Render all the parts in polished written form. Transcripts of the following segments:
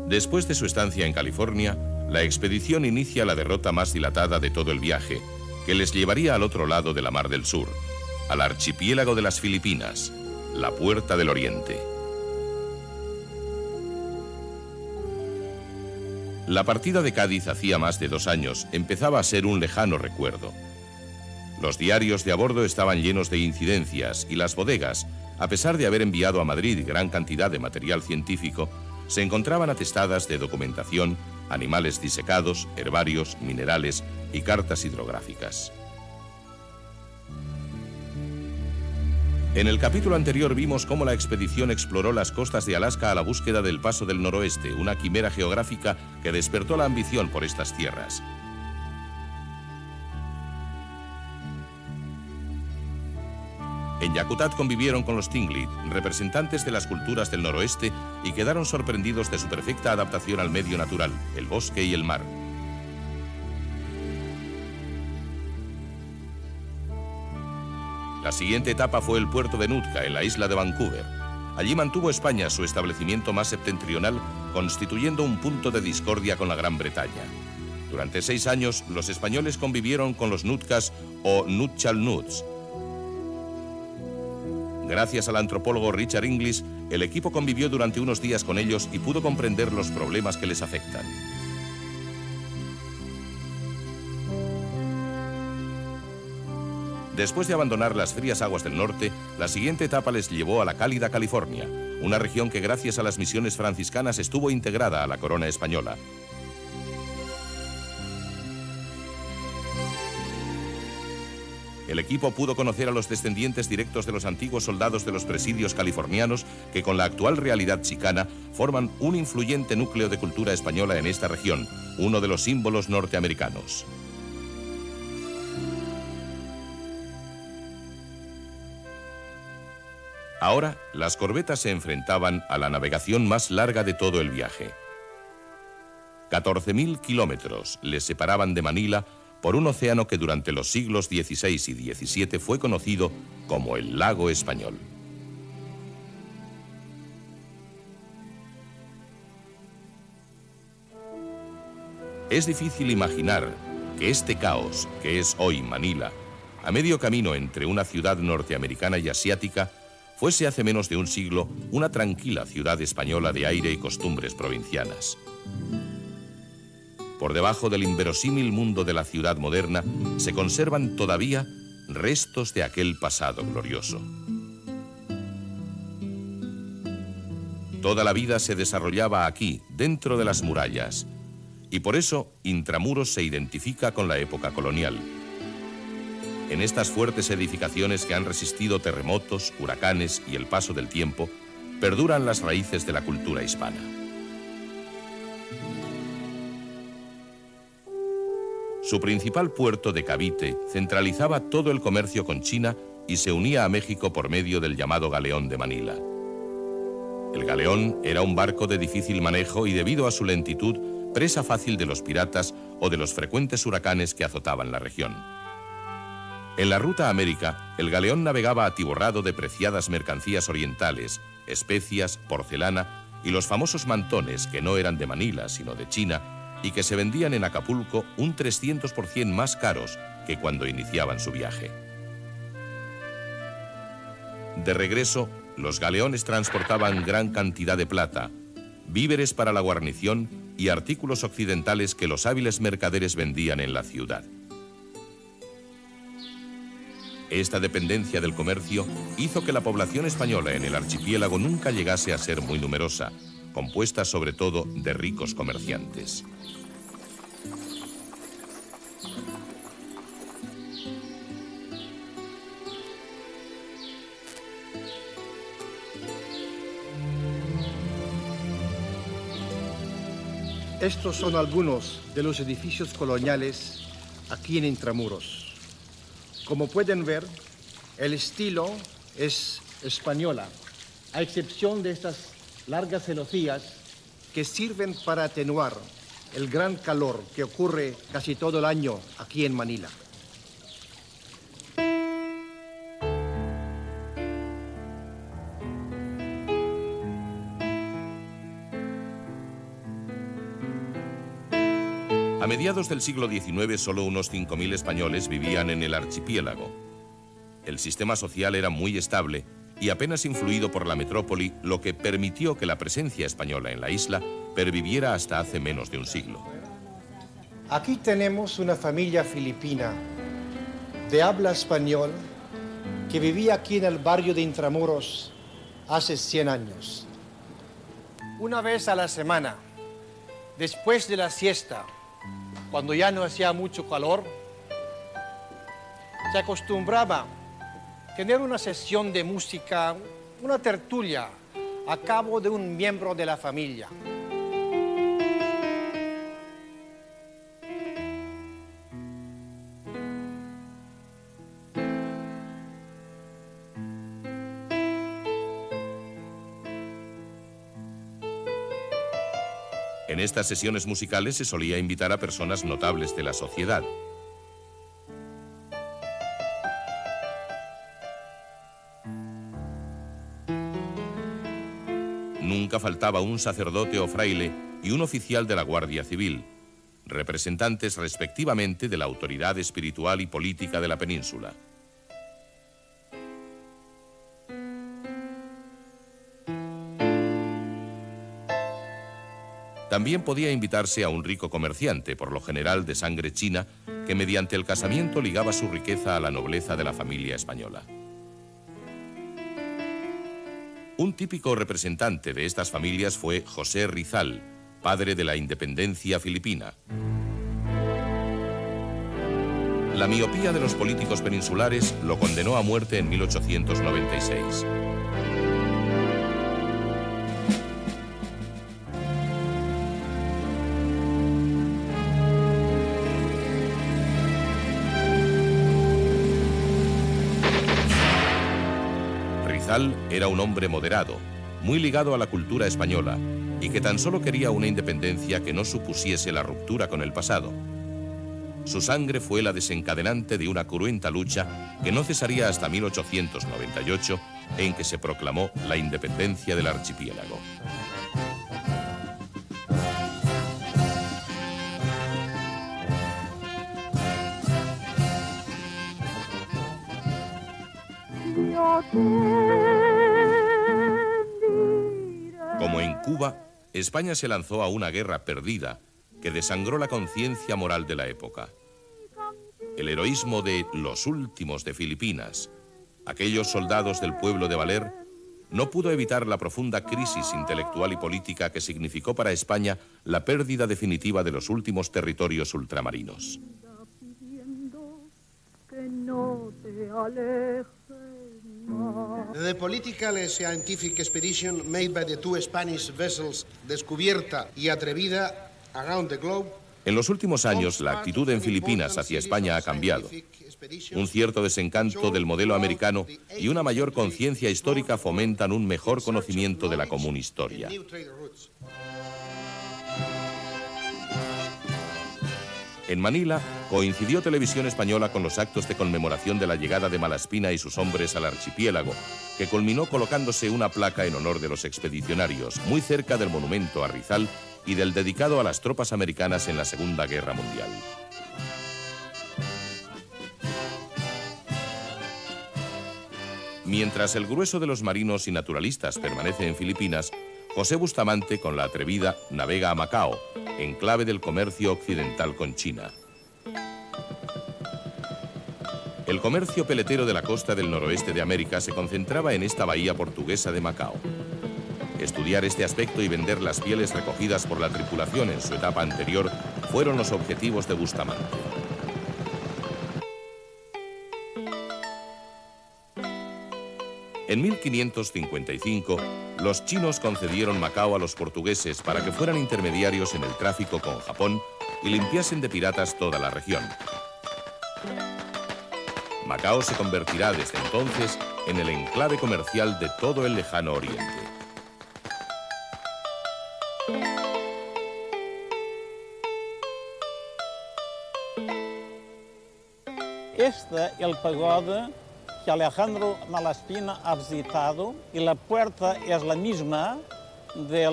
Después de su estancia en California, la expedición inicia la derrota más dilatada de todo el viaje, que les llevaría al otro lado de la Mar del Sur, al archipiélago de las Filipinas, la Puerta del Oriente. La partida de Cádiz hacía más de 2 años empezaba a ser un lejano recuerdo. Los diarios de a bordo estaban llenos de incidencias y las bodegas, a pesar de haber enviado a Madrid gran cantidad de material científico, se encontraban atestadas de documentación, animales disecados, herbarios, minerales y cartas hidrográficas. En el capítulo anterior vimos cómo la expedición exploró las costas de Alaska a la búsqueda del Paso del Noroeste, una quimera geográfica que despertó la ambición por estas tierras. En Yakutat convivieron con los Tlingit, representantes de las culturas del noroeste, y quedaron sorprendidos de su perfecta adaptación al medio natural, el bosque y el mar. La siguiente etapa fue el puerto de Nootka, en la isla de Vancouver. Allí mantuvo España su establecimiento más septentrional, constituyendo un punto de discordia con la Gran Bretaña. Durante 6 años, los españoles convivieron con los Nootkas o Nutchalnuts. Gracias al antropólogo Richard Inglis, el equipo convivió durante unos días con ellos y pudo comprender los problemas que les afectan. Después de abandonar las frías aguas del norte, la siguiente etapa les llevó a la cálida California, una región que gracias a las misiones franciscanas estuvo integrada a la corona española. El equipo pudo conocer a los descendientes directos de los antiguos soldados de los presidios californianos que con la actual realidad chicana forman un influyente núcleo de cultura española en esta región, uno de los símbolos norteamericanos. Ahora, las corbetas se enfrentaban a la navegación más larga de todo el viaje. 14.000 kilómetros les separaban de Manila por un océano que durante los siglos XVI y XVII fue conocido como el Lago Español. Es difícil imaginar que este caos, que es hoy Manila, a medio camino entre una ciudad norteamericana y asiática, fuese hace menos de un siglo una tranquila ciudad española de aire y costumbres provincianas. Por debajo del inverosímil mundo de la ciudad moderna se conservan todavía restos de aquel pasado glorioso. Toda la vida se desarrollaba aquí, dentro de las murallas, y por eso Intramuros se identifica con la época colonial. En estas fuertes edificaciones que han resistido terremotos, huracanes y el paso del tiempo, perduran las raíces de la cultura hispana. Su principal puerto de Cavite centralizaba todo el comercio con China y se unía a México por medio del llamado Galeón de Manila. El galeón era un barco de difícil manejo y debido a su lentitud, presa fácil de los piratas o de los frecuentes huracanes que azotaban la región. En la ruta a América, el galeón navegaba atiborrado de preciadas mercancías orientales, especias, porcelana y los famosos mantones que no eran de Manila sino de China y que se vendían en Acapulco un 300% más caros que cuando iniciaban su viaje. De regreso, los galeones transportaban gran cantidad de plata, víveres para la guarnición y artículos occidentales que los hábiles mercaderes vendían en la ciudad. Esta dependencia del comercio hizo que la población española en el archipiélago nunca llegase a ser muy numerosa, compuesta sobre todo de ricos comerciantes. Estos son algunos de los edificios coloniales aquí en Intramuros. Como pueden ver, el estilo es española, a excepción de estas largas celosías que sirven para atenuar el gran calor que ocurre casi todo el año aquí en Manila. A mediados del siglo XIX, solo unos 5.000 españoles vivían en el archipiélago. El sistema social era muy estable y apenas influido por la metrópoli, lo que permitió que la presencia española en la isla perviviera hasta hace menos de un siglo. Aquí tenemos una familia filipina de habla español que vivía aquí en el barrio de Intramuros hace 100 años. Una vez a la semana, después de la siesta, cuando ya no hacía mucho calor, se acostumbraba a tener una sesión de música, una tertulia, a cabo de un miembro de la familia. En estas sesiones musicales se solía invitar a personas notables de la sociedad. Nunca faltaba un sacerdote o fraile y un oficial de la Guardia Civil, representantes respectivamente de la autoridad espiritual y política de la península. También podía invitarse a un rico comerciante, por lo general de sangre china, que mediante el casamiento ligaba su riqueza a la nobleza de la familia española. Un típico representante de estas familias fue José Rizal, padre de la independencia filipina. La miopía de los políticos peninsulares lo condenó a muerte en 1896. Rizal era un hombre moderado, muy ligado a la cultura española y que tan solo quería una independencia que no supusiese la ruptura con el pasado. Su sangre fue la desencadenante de una cruenta lucha que no cesaría hasta 1898, en que se proclamó la independencia del archipiélago. Como en Cuba, España se lanzó a una guerra perdida que desangró la conciencia moral de la época. El heroísmo de los últimos de Filipinas, aquellos soldados del pueblo de Valer, no pudo evitar la profunda crisis intelectual y política que significó para España la pérdida definitiva de los últimos territorios ultramarinos. The political and scientific expedition made by the two Spanish vessels Descubierta y Atrevida around the globe. En los últimos años, la actitud en Filipinas hacia España ha cambiado. Un cierto desencanto del modelo americano y una mayor conciencia histórica fomentan un mejor conocimiento de la común historia. En Manila, coincidió Televisión Española con los actos de conmemoración de la llegada de Malaspina y sus hombres al archipiélago, que culminó colocándose una placa en honor de los expedicionarios, muy cerca del monumento a Rizal y del dedicado a las tropas americanas en la Segunda Guerra Mundial. Mientras el grueso de los marinos y naturalistas permanece en Filipinas, José Bustamante, con la Atrevida, navega a Macao, enclave del comercio occidental con China. El comercio peletero de la costa del noroeste de América se concentraba en esta bahía portuguesa de Macao. Estudiar este aspecto y vender las pieles recogidas por la tripulación en su etapa anterior fueron los objetivos de Bustamante. En 1555, los chinos concedieron Macao a los portugueses para que fueran intermediarios en el tráfico con Japón y limpiasen de piratas toda la región. Macao se convertirá desde entonces en el enclave comercial de todo el lejano oriente. Este es el pagoda que Alejandro Malaspina ha visitado y la puerta es la misma de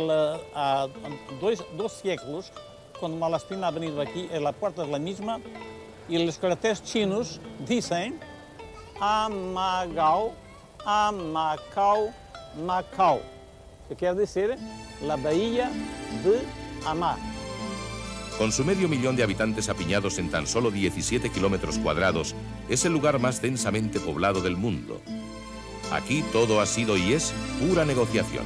dos siglos cuando Malaspina ha venido aquí, la puerta es la misma, y los carteles chinos dicen Amagao, Amacao, Macao, que quiere decir la bahía de Amá. Con su 500.000 de habitantes apiñados en tan solo 17 kilómetros cuadrados, es el lugar más densamente poblado del mundo. Aquí todo ha sido y es pura negociación.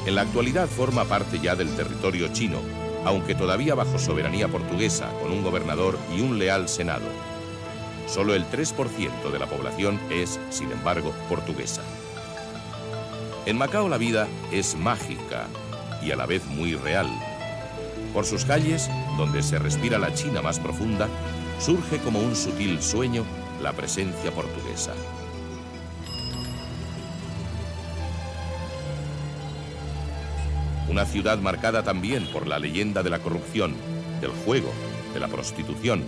En la actualidad forma parte ya del territorio chino, aunque todavía bajo soberanía portuguesa, con un gobernador y un leal senado. Solo el 3% de la población es, sin embargo, portuguesa. En Macao la vida es mágica y a la vez muy real. Por sus calles, donde se respira la China más profunda, surge como un sutil sueño la presencia portuguesa. Una ciudad marcada también por la leyenda de la corrupción, del juego, de la prostitución,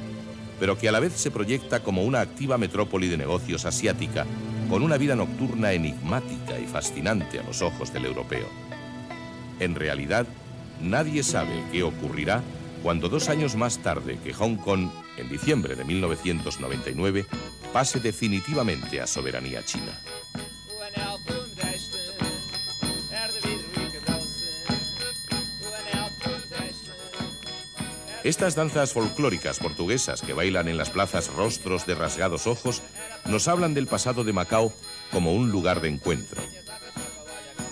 pero que a la vez se proyecta como una activa metrópoli de negocios asiática, con una vida nocturna enigmática y fascinante a los ojos del europeo. En realidad, nadie sabe qué ocurrirá cuando 2 años más tarde que Hong Kong, en diciembre de 1999, pase definitivamente a soberanía china. Estas danzas folclóricas portuguesas que bailan en las plazas rostros de rasgados ojos nos hablan del pasado de Macao como un lugar de encuentro.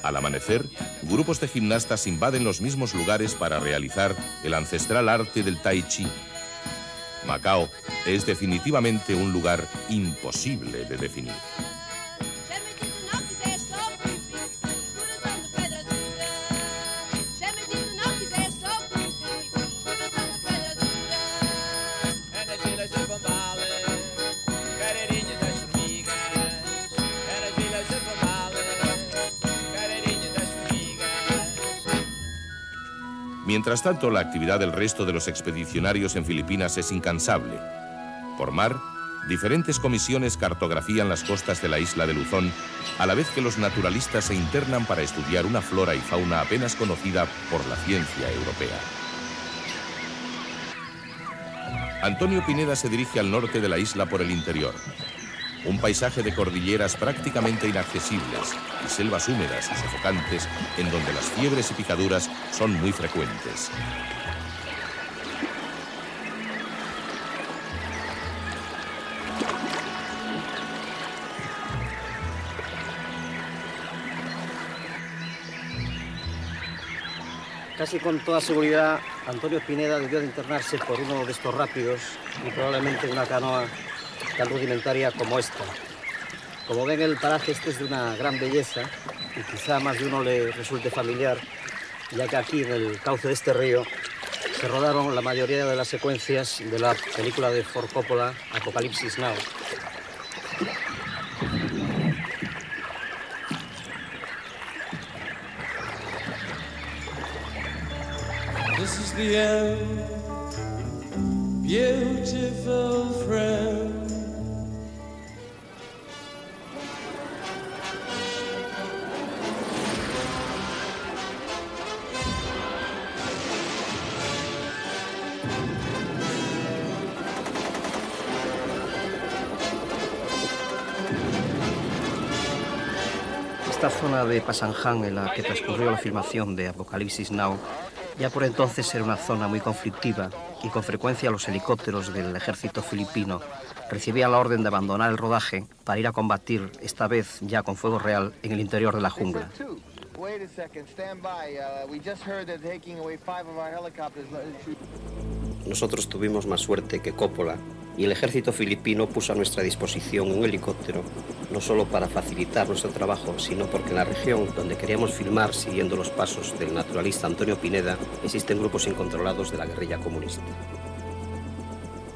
Al amanecer, grupos de gimnastas invaden los mismos lugares para realizar el ancestral arte del Tai Chi. Macao es definitivamente un lugar imposible de definir. Mientras tanto, la actividad del resto de los expedicionarios en Filipinas es incansable. Por mar, diferentes comisiones cartografían las costas de la isla de Luzón, a la vez que los naturalistas se internan para estudiar una flora y fauna apenas conocida por la ciencia europea. Antonio Pineda se dirige al norte de la isla por el interior. Un paisaje de cordilleras prácticamente inaccesibles y selvas húmedas y sofocantes en donde las fiebres y picaduras son muy frecuentes. Casi con toda seguridad, Antonio Pineda debió de internarse por uno de estos rápidos y probablemente una canoa tan rudimentaria como esta. Como ven, el paraje este es de una gran belleza y quizá a más de uno le resulte familiar, ya que aquí en el cauce de este río se rodaron la mayoría de las secuencias de la película de Ford Coppola, Apocalypse Now. This is the end, beautiful friend. Esta zona de Pasanján en la que transcurrió la filmación de Apocalipsis Now ya por entonces era una zona muy conflictiva y con frecuencia los helicópteros del ejército filipino recibían la orden de abandonar el rodaje para ir a combatir, esta vez ya con fuego real, en el interior de la jungla. Nosotros tuvimos más suerte que Coppola y el ejército filipino puso a nuestra disposición un helicóptero, no solo para facilitar nuestro trabajo, sino porque en la región donde queríamos filmar siguiendo los pasos del naturalista Antonio Pineda existen grupos incontrolados de la guerrilla comunista.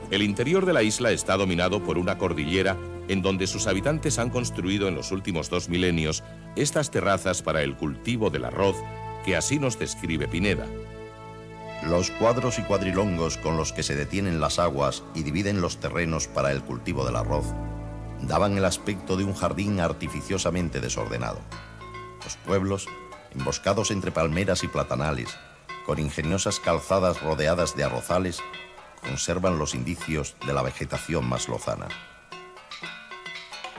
El interior de la isla está dominado por una cordillera en donde sus habitantes han construido en los últimos 2 milenios estas terrazas para el cultivo del arroz, que así nos describe Pineda. Los cuadros y cuadrilongos con los que se detienen las aguas y dividen los terrenos para el cultivo del arroz daban el aspecto de un jardín artificiosamente desordenado. Los pueblos, emboscados entre palmeras y platanales, con ingeniosas calzadas rodeadas de arrozales, conservan los indicios de la vegetación más lozana.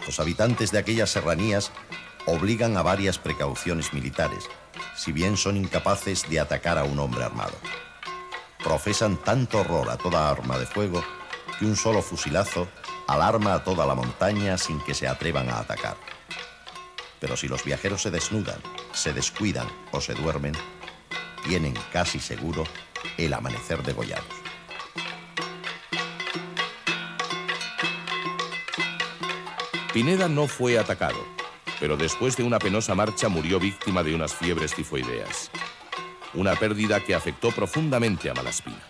Los habitantes de aquellas serranías obligan a varias precauciones militares, si bien son incapaces de atacar a un hombre armado. Profesan tanto horror a toda arma de fuego que un solo fusilazo alarma a toda la montaña sin que se atrevan a atacar. Pero si los viajeros se desnudan, se descuidan o se duermen, tienen casi seguro el amanecer degollados. Pineda no fue atacado, pero después de una penosa marcha murió víctima de unas fiebres tifoideas. Una pérdida que afectó profundamente a Malaspina.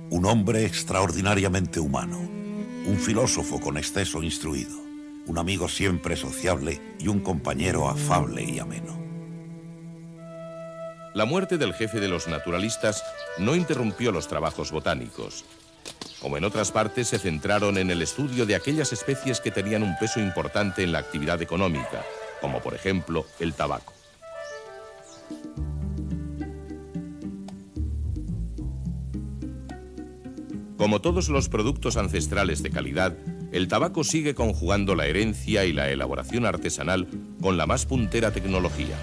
Un hombre extraordinariamente humano, un filósofo con exceso instruido, un amigo siempre sociable y un compañero afable y ameno. La muerte del jefe de los naturalistas no interrumpió los trabajos botánicos. Como en otras partes, se centraron en el estudio de aquellas especies que tenían un peso importante en la actividad económica, como por ejemplo el tabaco. Como todos los productos ancestrales de calidad, el tabaco sigue conjugando la herencia y la elaboración artesanal con la más puntera tecnología.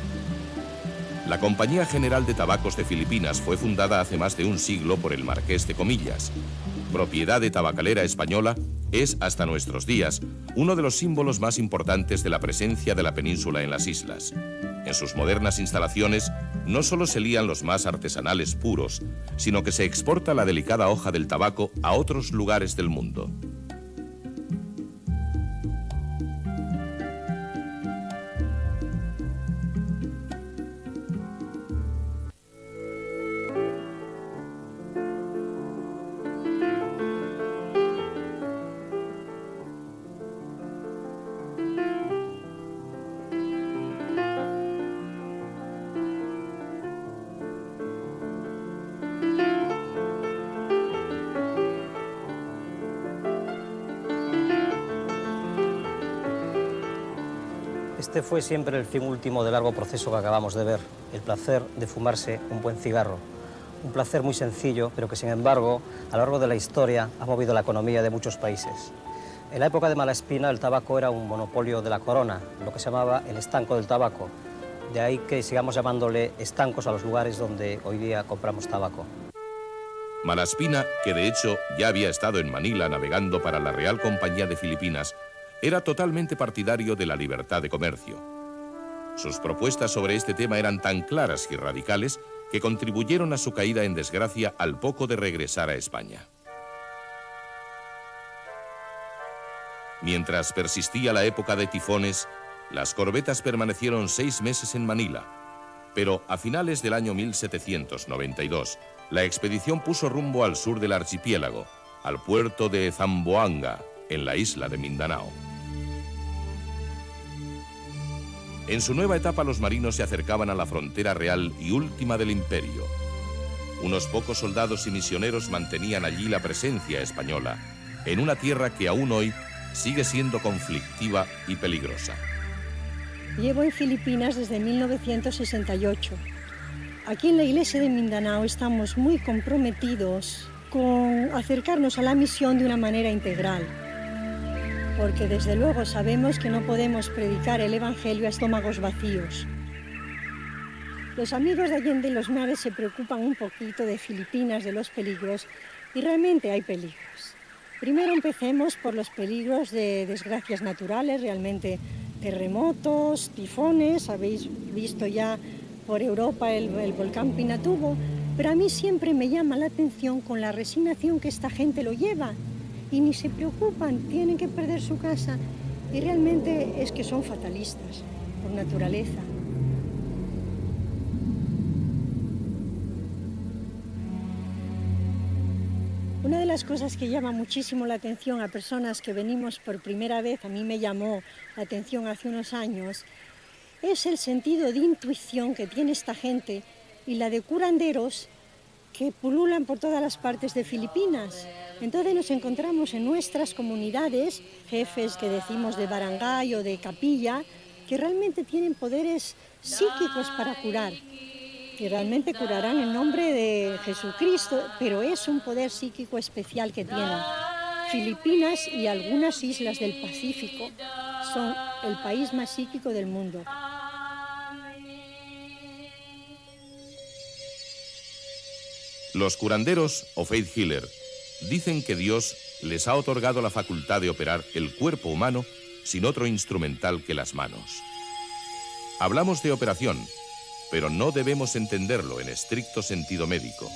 La Compañía General de Tabacos de Filipinas fue fundada hace más de un siglo por el Marqués de Comillas. Propiedad de tabacalera española, es hasta nuestros días uno de los símbolos más importantes de la presencia de la península en las islas. En sus modernas instalaciones no solo se lían los más artesanales puros, sino que se exporta la delicada hoja del tabaco a otros lugares del mundo. Este fue siempre el fin último del largo proceso que acabamos de ver, el placer de fumarse un buen cigarro. Un placer muy sencillo, pero que sin embargo, a lo largo de la historia, ha movido la economía de muchos países. En la época de Malaspina, el tabaco era un monopolio de la corona, lo que se llamaba el estanco del tabaco. De ahí que sigamos llamándole estancos a los lugares donde hoy día compramos tabaco. Malaspina, que de hecho ya había estado en Manila navegando para la Real Compañía de Filipinas, era totalmente partidario de la libertad de comercio. Sus propuestas sobre este tema eran tan claras y radicales que contribuyeron a su caída en desgracia al poco de regresar a España. Mientras persistía la época de tifones, las corbetas permanecieron 6 meses en Manila, pero a finales del año 1792, la expedición puso rumbo al sur del archipiélago, al puerto de Zamboanga, en la isla de Mindanao. En su nueva etapa, los marinos se acercaban a la frontera real y última del imperio. Unos pocos soldados y misioneros mantenían allí la presencia española, en una tierra que aún hoy sigue siendo conflictiva y peligrosa. Llevo en Filipinas desde 1968. Aquí en la iglesia de Mindanao estamos muy comprometidos con acercarnos a la misión de una manera integral, porque desde luego sabemos que no podemos predicar el Evangelio a estómagos vacíos. Los amigos de Allende y los Mares se preocupan un poquito de Filipinas, de los peligros, y realmente hay peligros. Primero empecemos por los peligros de desgracias naturales, realmente terremotos, tifones, habéis visto ya por Europa el volcán Pinatubo, pero a mí siempre me llama la atención con la resignación que esta gente lo lleva y ni se preocupan, tienen que perder su casa y realmente es que son fatalistas por naturaleza. Una de las cosas que llama muchísimo la atención a personas que venimos por primera vez, a mí me llamó la atención hace unos años, es el sentido de intuición que tiene esta gente y la de curanderos que pululan por todas las partes de Filipinas. Entonces nos encontramos en nuestras comunidades, jefes que decimos de barangay o de capilla, que realmente tienen poderes psíquicos para curar. que realmente curarán en nombre de Jesucristo, pero es un poder psíquico especial que tienen. Filipinas y algunas islas del Pacífico son el país más psíquico del mundo. Los curanderos o faith healer dicen que Dios les ha otorgado la facultad de operar el cuerpo humano sin otro instrumental que las manos. Hablamos de operación, pero no debemos entenderlo en estricto sentido médico.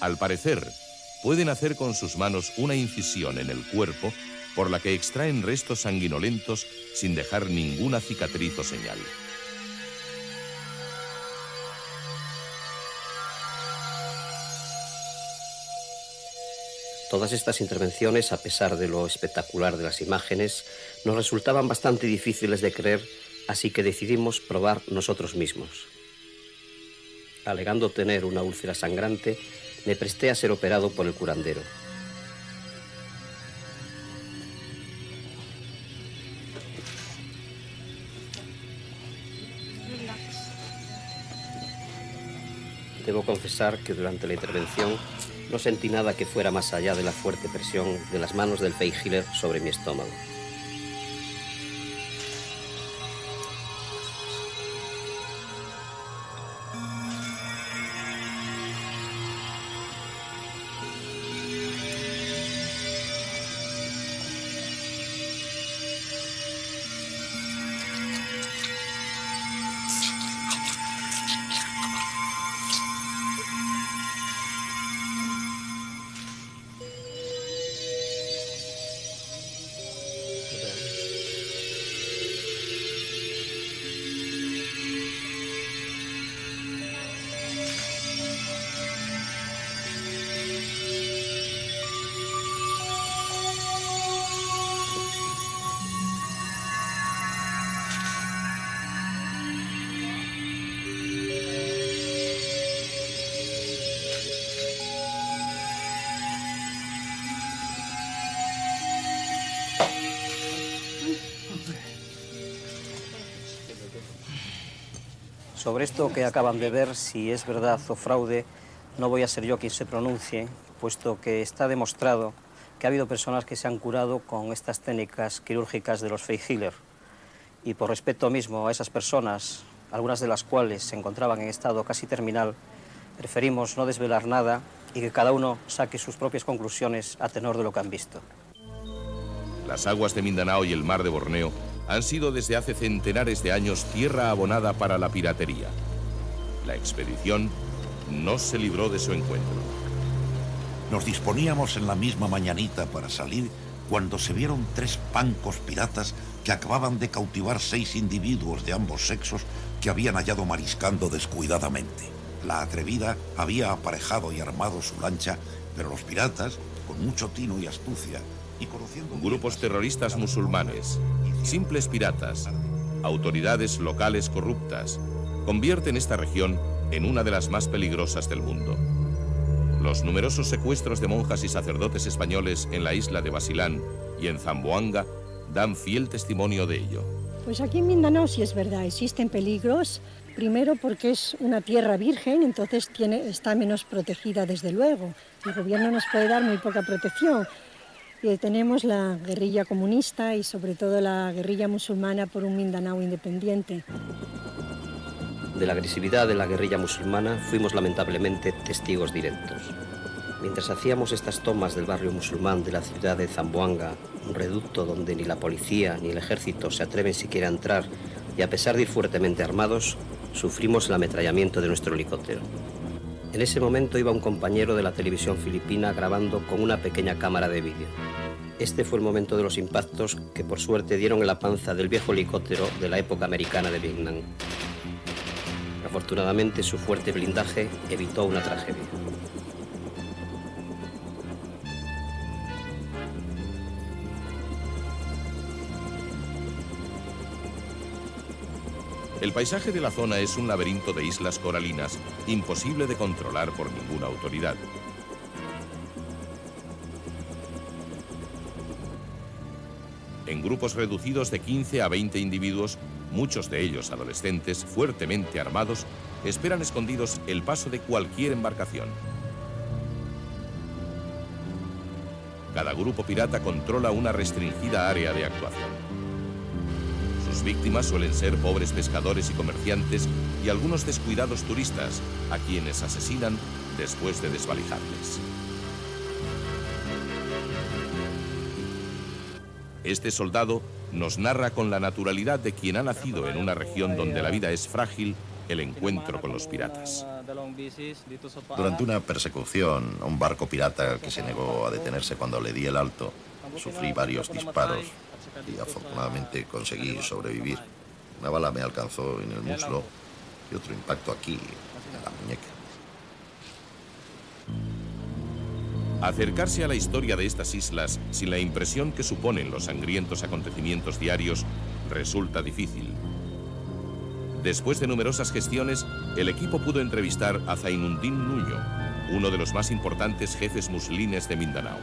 Al parecer, pueden hacer con sus manos una incisión en el cuerpo por la que extraen restos sanguinolentos sin dejar ninguna cicatriz o señal. Todas estas intervenciones, a pesar de lo espectacular de las imágenes, nos resultaban bastante difíciles de creer, así que decidimos probar nosotros mismos. Alegando tener una úlcera sangrante, me presté a ser operado por el curandero. Debo confesar que durante la intervención no sentí nada que fuera más allá de la fuerte presión de las manos del faith healer sobre mi estómago. Sobre esto que acaban de ver, si es verdad o fraude, no voy a ser yo quien se pronuncie, puesto que está demostrado que ha habido personas que se han curado con estas técnicas quirúrgicas de los faith healer. Y por respeto mismo a esas personas, algunas de las cuales se encontraban en estado casi terminal, preferimos no desvelar nada y que cada uno saque sus propias conclusiones a tenor de lo que han visto. Las aguas de Mindanao y el mar de Borneo han sido desde hace centenares de años tierra abonada para la piratería. La expedición no se libró de su encuentro. Nos disponíamos en la misma mañanita para salir cuando se vieron 3 pancos piratas que acababan de cautivar 6 individuos de ambos sexos que habían hallado mariscando descuidadamente. La atrevida había aparejado y armado su lancha, pero los piratas, con mucho tino y astucia, y conociendo grupos terroristas musulmanes, simples piratas, autoridades locales corruptas, convierten esta región en una de las más peligrosas del mundo. Los numerosos secuestros de monjas y sacerdotes españoles en la isla de Basilán y en Zamboanga dan fiel testimonio de ello. Pues aquí en Mindanao sí es verdad, existen peligros. Primero porque es una tierra virgen, entonces está menos protegida desde luego. El gobierno nos puede dar muy poca protección. Tenemos la guerrilla comunista y sobre todo la guerrilla musulmana por un Mindanao independiente. De la agresividad de la guerrilla musulmana fuimos lamentablemente testigos directos. Mientras hacíamos estas tomas del barrio musulmán de la ciudad de Zamboanga, un reducto donde ni la policía ni el ejército se atreven siquiera a entrar, y a pesar de ir fuertemente armados, sufrimos el ametrallamiento de nuestro helicóptero. En ese momento iba un compañero de la televisión filipina grabando con una pequeña cámara de vídeo. Este fue el momento de los impactos que por suerte dieron en la panza del viejo helicóptero de la época americana de Vietnam. Afortunadamente su fuerte blindaje evitó una tragedia. El paisaje de la zona es un laberinto de islas coralinas imposible de controlar por ninguna autoridad. En grupos reducidos de 15 a 20 individuos, muchos de ellos adolescentes, fuertemente armados, esperan escondidos el paso de cualquier embarcación. Cada grupo pirata controla una restringida área de actuación. Sus víctimas suelen ser pobres pescadores y comerciantes y algunos descuidados turistas, a quienes asesinan después de desvalijarles. Este soldado nos narra con la naturalidad de quien ha nacido en una región donde la vida es frágil el encuentro con los piratas. Durante una persecución a un barco pirata que se negó a detenerse cuando le di el alto, sufrí varios disparos y afortunadamente conseguí sobrevivir. Una bala me alcanzó en el muslo y otro impacto aquí, en la muñeca. Acercarse a la historia de estas islas sin la impresión que suponen los sangrientos acontecimientos diarios resulta difícil. Después de numerosas gestiones, el equipo pudo entrevistar a Zainuddin Nuño, uno de los más importantes jefes musulmanes de Mindanao.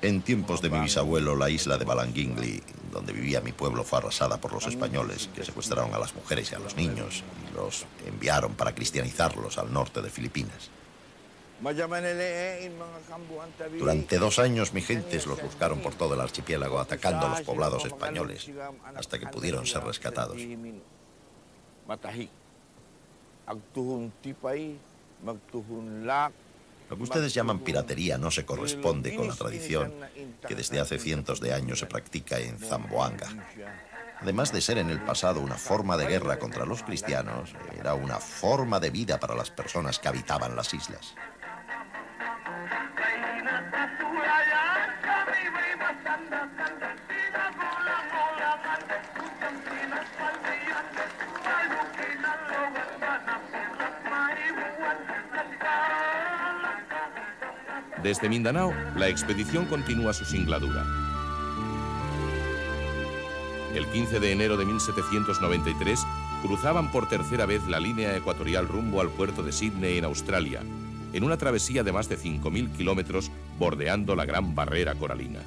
En tiempos de mi bisabuelo, la isla de Balangingli, donde vivía mi pueblo, fue arrasada por los españoles, que secuestraron a las mujeres y a los niños y los enviaron para cristianizarlos al norte de Filipinas. Durante 2 años, mis gentes los buscaron por todo el archipiélago, atacando a los poblados españoles, hasta que pudieron ser rescatados. Lo que ustedes llaman piratería no se corresponde con la tradición que desde hace cientos de años se practica en Zamboanga. Además de ser en el pasado una forma de guerra contra los cristianos, era una forma de vida para las personas que habitaban las islas. Desde Mindanao, la expedición continúa su singladura. El 15 de enero de 1793, cruzaban por tercera vez la línea ecuatorial rumbo al puerto de Sídney, en Australia, en una travesía de más de 5.000 kilómetros bordeando la Gran Barrera Coralina.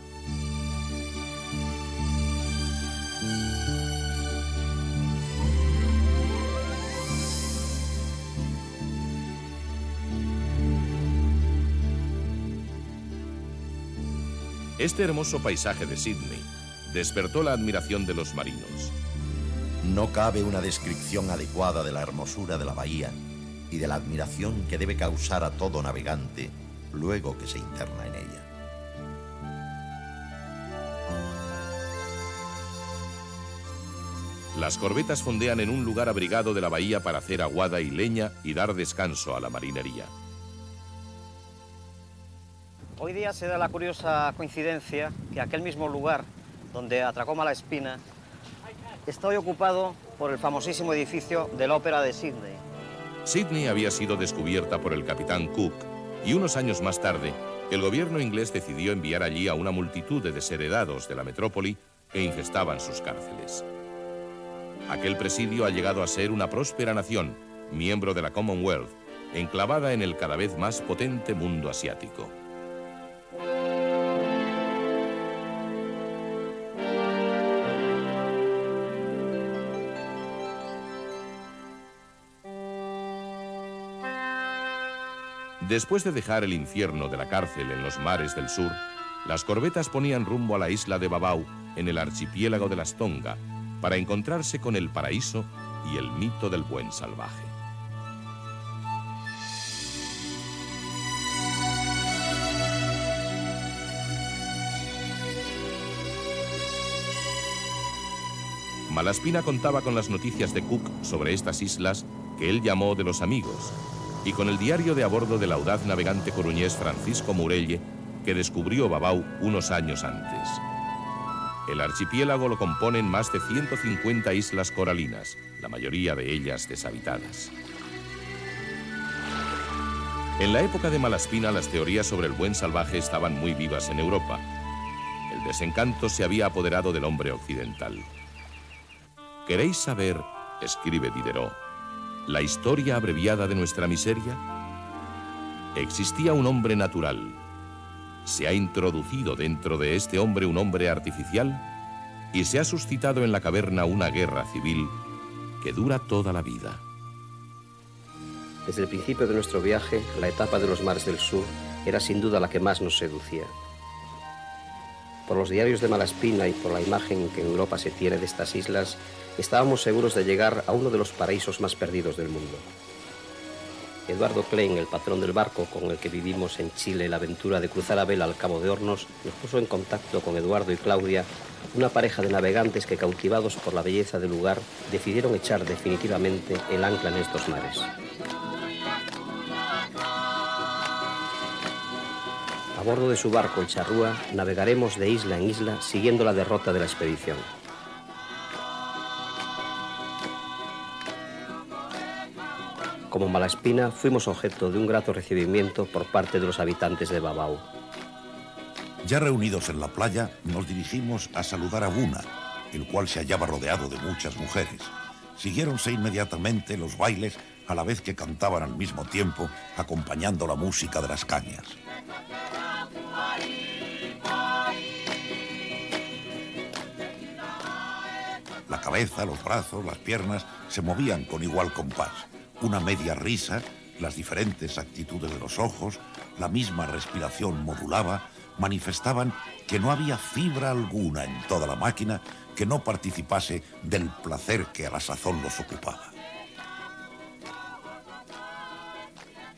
Este hermoso paisaje de Sídney despertó la admiración de los marinos. No cabe una descripción adecuada de la hermosura de la bahía y de la admiración que debe causar a todo navegante luego que se interna en ella. Las corbetas fondean en un lugar abrigado de la bahía para hacer aguada y leña y dar descanso a la marinería. Hoy día se da la curiosa coincidencia que aquel mismo lugar donde atracó Malaspina está hoy ocupado por el famosísimo edificio de la Ópera de Sídney. Sídney había sido descubierta por el capitán Cook y unos años más tarde el gobierno inglés decidió enviar allí a una multitud de desheredados de la metrópoli que infestaban sus cárceles. Aquel presidio ha llegado a ser una próspera nación, miembro de la Commonwealth, enclavada en el cada vez más potente mundo asiático. Después de dejar el infierno de la cárcel en los mares del sur, las corbetas ponían rumbo a la isla de Babau, en el archipiélago de las Tonga, para encontrarse con el paraíso y el mito del buen salvaje. Malaspina contaba con las noticias de Cook sobre estas islas que él llamó de los amigos, y con el diario de a bordo del audaz navegante coruñés Francisco Murelle, que descubrió Babau unos años antes. El archipiélago lo componen más de 150 islas coralinas, la mayoría de ellas deshabitadas. En la época de Malaspina, las teorías sobre el buen salvaje estaban muy vivas en Europa. El desencanto se había apoderado del hombre occidental. ¿Queréis saber, escribe Diderot, la historia abreviada de nuestra miseria? Existía un hombre natural. se ha introducido dentro de este hombre un hombre artificial y se ha suscitado en la caverna una guerra civil que dura toda la vida. Desde el principio de nuestro viaje, la etapa de los mares del sur era sin duda la que más nos seducía. Por los diarios de Malaspina y por la imagen que en Europa se tiene de estas islas, estábamos seguros de llegar a uno de los paraísos más perdidos del mundo. Eduardo Klein, el patrón del barco con el que vivimos en Chile la aventura de cruzar a vela al Cabo de Hornos, nos puso en contacto con Eduardo y Claudia, una pareja de navegantes que, cautivados por la belleza del lugar, decidieron echar definitivamente el ancla en estos mares. A bordo de su barco, el Charrúa, navegaremos de isla en isla siguiendo la derrota de la expedición. Como Malaspina, fuimos objeto de un grato recibimiento por parte de los habitantes de Babao. Ya reunidos en la playa, nos dirigimos a saludar a Buna, el cual se hallaba rodeado de muchas mujeres. Siguiéronse inmediatamente los bailes, a la vez que cantaban al mismo tiempo, acompañando la música de las cañas. La cabeza, los brazos, las piernas se movían con igual compás. Una media risa, las diferentes actitudes de los ojos, la misma respiración modulaba, manifestaban que no había fibra alguna en toda la máquina que no participase del placer que a la sazón los ocupaba.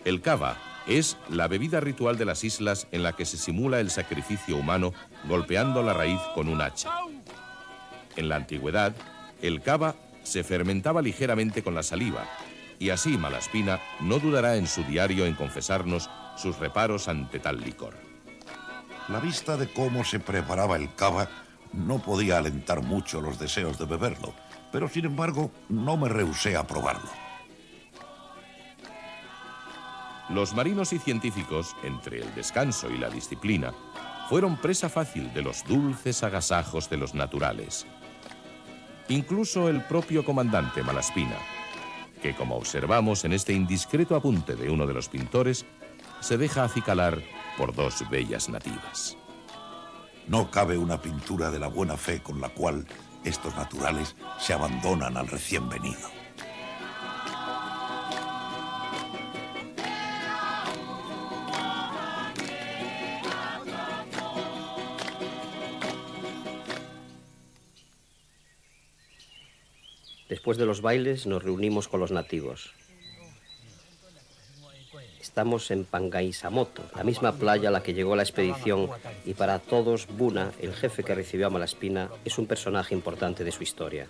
El cava es la bebida ritual de las islas en la que se simula el sacrificio humano golpeando la raíz con un hacha. En la antigüedad, el cava se fermentaba ligeramente con la saliva, y así Malaspina no dudará en su diario en confesarnos sus reparos ante tal licor. La vista de cómo se preparaba el cava no podía alentar mucho los deseos de beberlo, pero sin embargo no me rehusé a probarlo. Los marinos y científicos, entre el descanso y la disciplina, fueron presa fácil de los dulces agasajos de los naturales. Incluso el propio comandante Malaspina, que, como observamos en este indiscreto apunte de uno de los pintores, se deja acicalar por dos bellas nativas. No cabe una pintura de la buena fe con la cual estos naturales se abandonan al recién venido. Después de los bailes nos reunimos con los nativos. Estamos en Pangaisamoto, la misma playa a la que llegó la expedición, y para todos Buna, el jefe que recibió a Malaspina, es un personaje importante de su historia.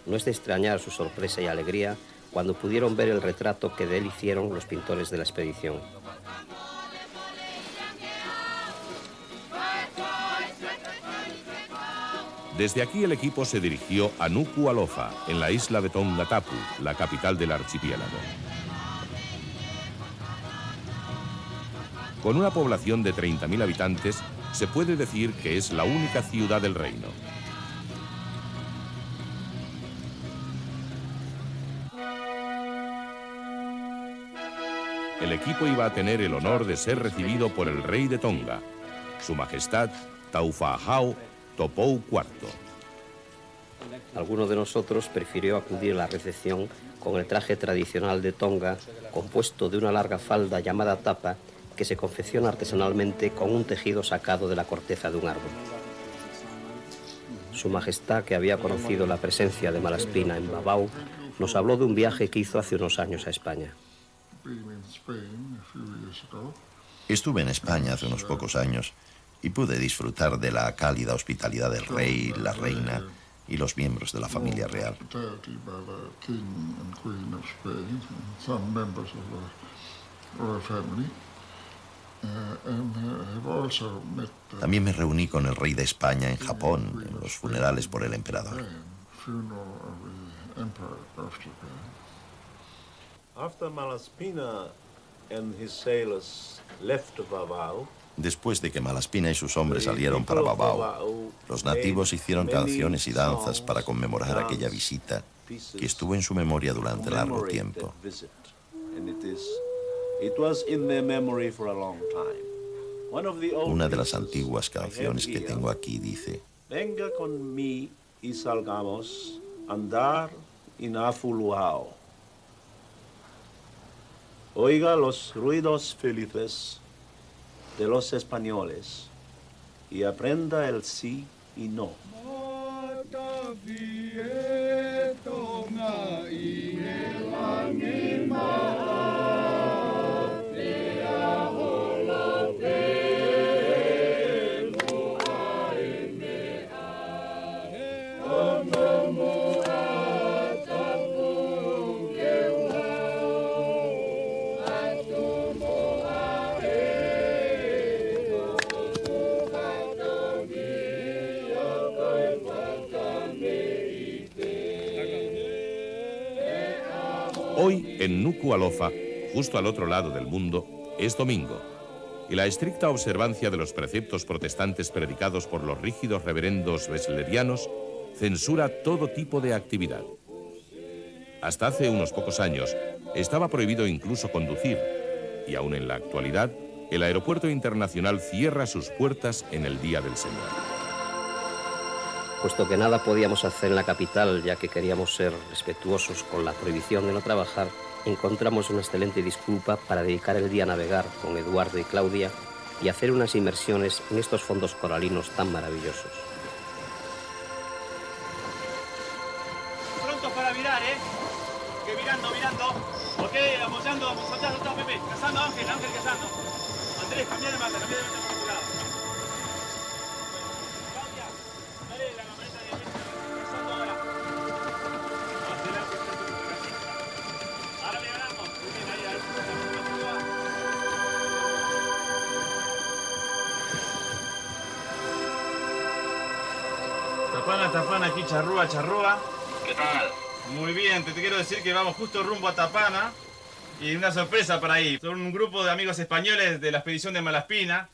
No es de extrañar su sorpresa y alegría cuando pudieron ver el retrato que de él hicieron los pintores de la expedición. Desde aquí el equipo se dirigió a Nuku'alofa, en la isla de Tongatapu, la capital del archipiélago. Con una población de 30.000 habitantes, se puede decir que es la única ciudad del reino. El equipo iba a tener el honor de ser recibido por el rey de Tonga, Su Majestad Taufa'ahau Topou IV. Alguno de nosotros prefirió acudir a la recepción con el traje tradicional de Tonga, compuesto de una larga falda llamada tapa, que se confecciona artesanalmente con un tejido sacado de la corteza de un árbol. Su Majestad, que había conocido la presencia de Malaspina en Babao, nos habló de un viaje que hizo hace unos años a España. Estuve en España hace unos pocos años y pude disfrutar de la cálida hospitalidad del rey, la reina y los miembros de la familia real. También me reuní con el rey de España en Japón, en los funerales por el emperador. After Malaspina and his sailors left Babao, después de que Malaspina y sus hombres salieron para Babao, los nativos hicieron canciones y danzas para conmemorar aquella visita que estuvo en su memoria durante largo tiempo. It was in their memory for a long time. One of the old Una de las hymns antiguas I have canciones que here, tengo aquí dice: Venga con mí y salgamos a andar en Afuluao. Oiga los ruidos felices de los españoles y aprenda el sí y no. Hoy, en Nuku'alofa, justo al otro lado del mundo, es domingo, y la estricta observancia de los preceptos protestantes predicados por los rígidos reverendos wesleyanianos censura todo tipo de actividad. Hasta hace unos pocos años estaba prohibido incluso conducir, y aún en la actualidad, el aeropuerto internacional cierra sus puertas en el Día del Señor. Puesto que nada podíamos hacer en la capital, ya que queríamos ser respetuosos con la prohibición de no trabajar, encontramos una excelente disculpa para dedicar el día a navegar con Eduardo y Claudia y hacer unas inmersiones en estos fondos coralinos tan maravillosos. Pronto para virar, ¿eh? Que virando. Ok, apoyando, Pepe. Cazando, Ángel cazando. Andrés, cambia de mata por otro lado. Claudia, dale la camioneta de cazando ahora. Ahora le ganamos. Muy bien, ahí. Tapana, aquí, charrúa. ¿Qué tal? Muy bien, te quiero decir que vamos justo rumbo a Tapana y una sorpresa para ahí. Son un grupo de amigos españoles de la expedición de Malaspina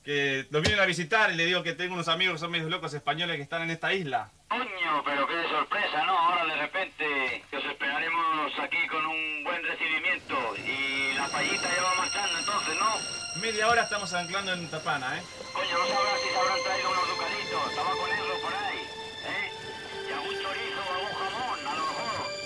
que los vienen a visitar y le digo que tengo unos amigos que son medios locos españoles que están en esta isla. Coño, pero qué sorpresa, ¿no? Ahora de repente os esperaremos aquí con un buen recibimiento y la payita ya va marchando entonces, ¿no? Media hora estamos anclando en Tapana, ¿eh? Coño, no sabrás si se habrán traído unos ducaditos, tabaco negro por ahí, ¿eh? Y algún chorizo o algún jamón, a lo mejor.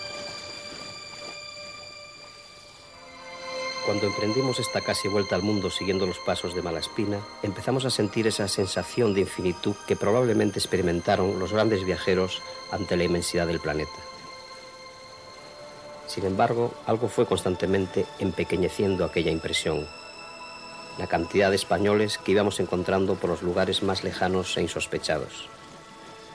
Cuando emprendimos esta casi vuelta al mundo siguiendo los pasos de Malaspina, empezamos a sentir esa sensación de infinitud que probablemente experimentaron los grandes viajeros ante la inmensidad del planeta. Sin embargo, algo fue constantemente empequeñeciendo aquella impresión. La cantidad de españoles que íbamos encontrando por los lugares más lejanos e insospechados.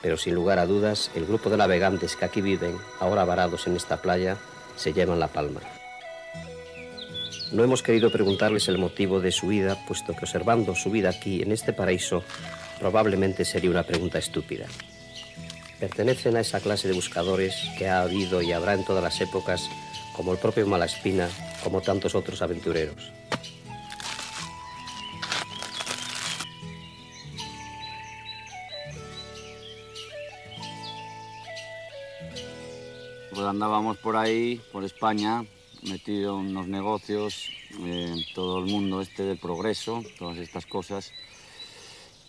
Pero sin lugar a dudas, el grupo de navegantes que aquí viven, ahora varados en esta playa, se llevan la palma. No hemos querido preguntarles el motivo de su ida, puesto que observando su vida aquí, en este paraíso, probablemente sería una pregunta estúpida. Pertenecen a esa clase de buscadores que ha habido y habrá en todas las épocas, como el propio Malaspina, como tantos otros aventureros. Pues andábamos por ahí, por España, metido en unos negocios, en todo el mundo este del progreso, todas estas cosas,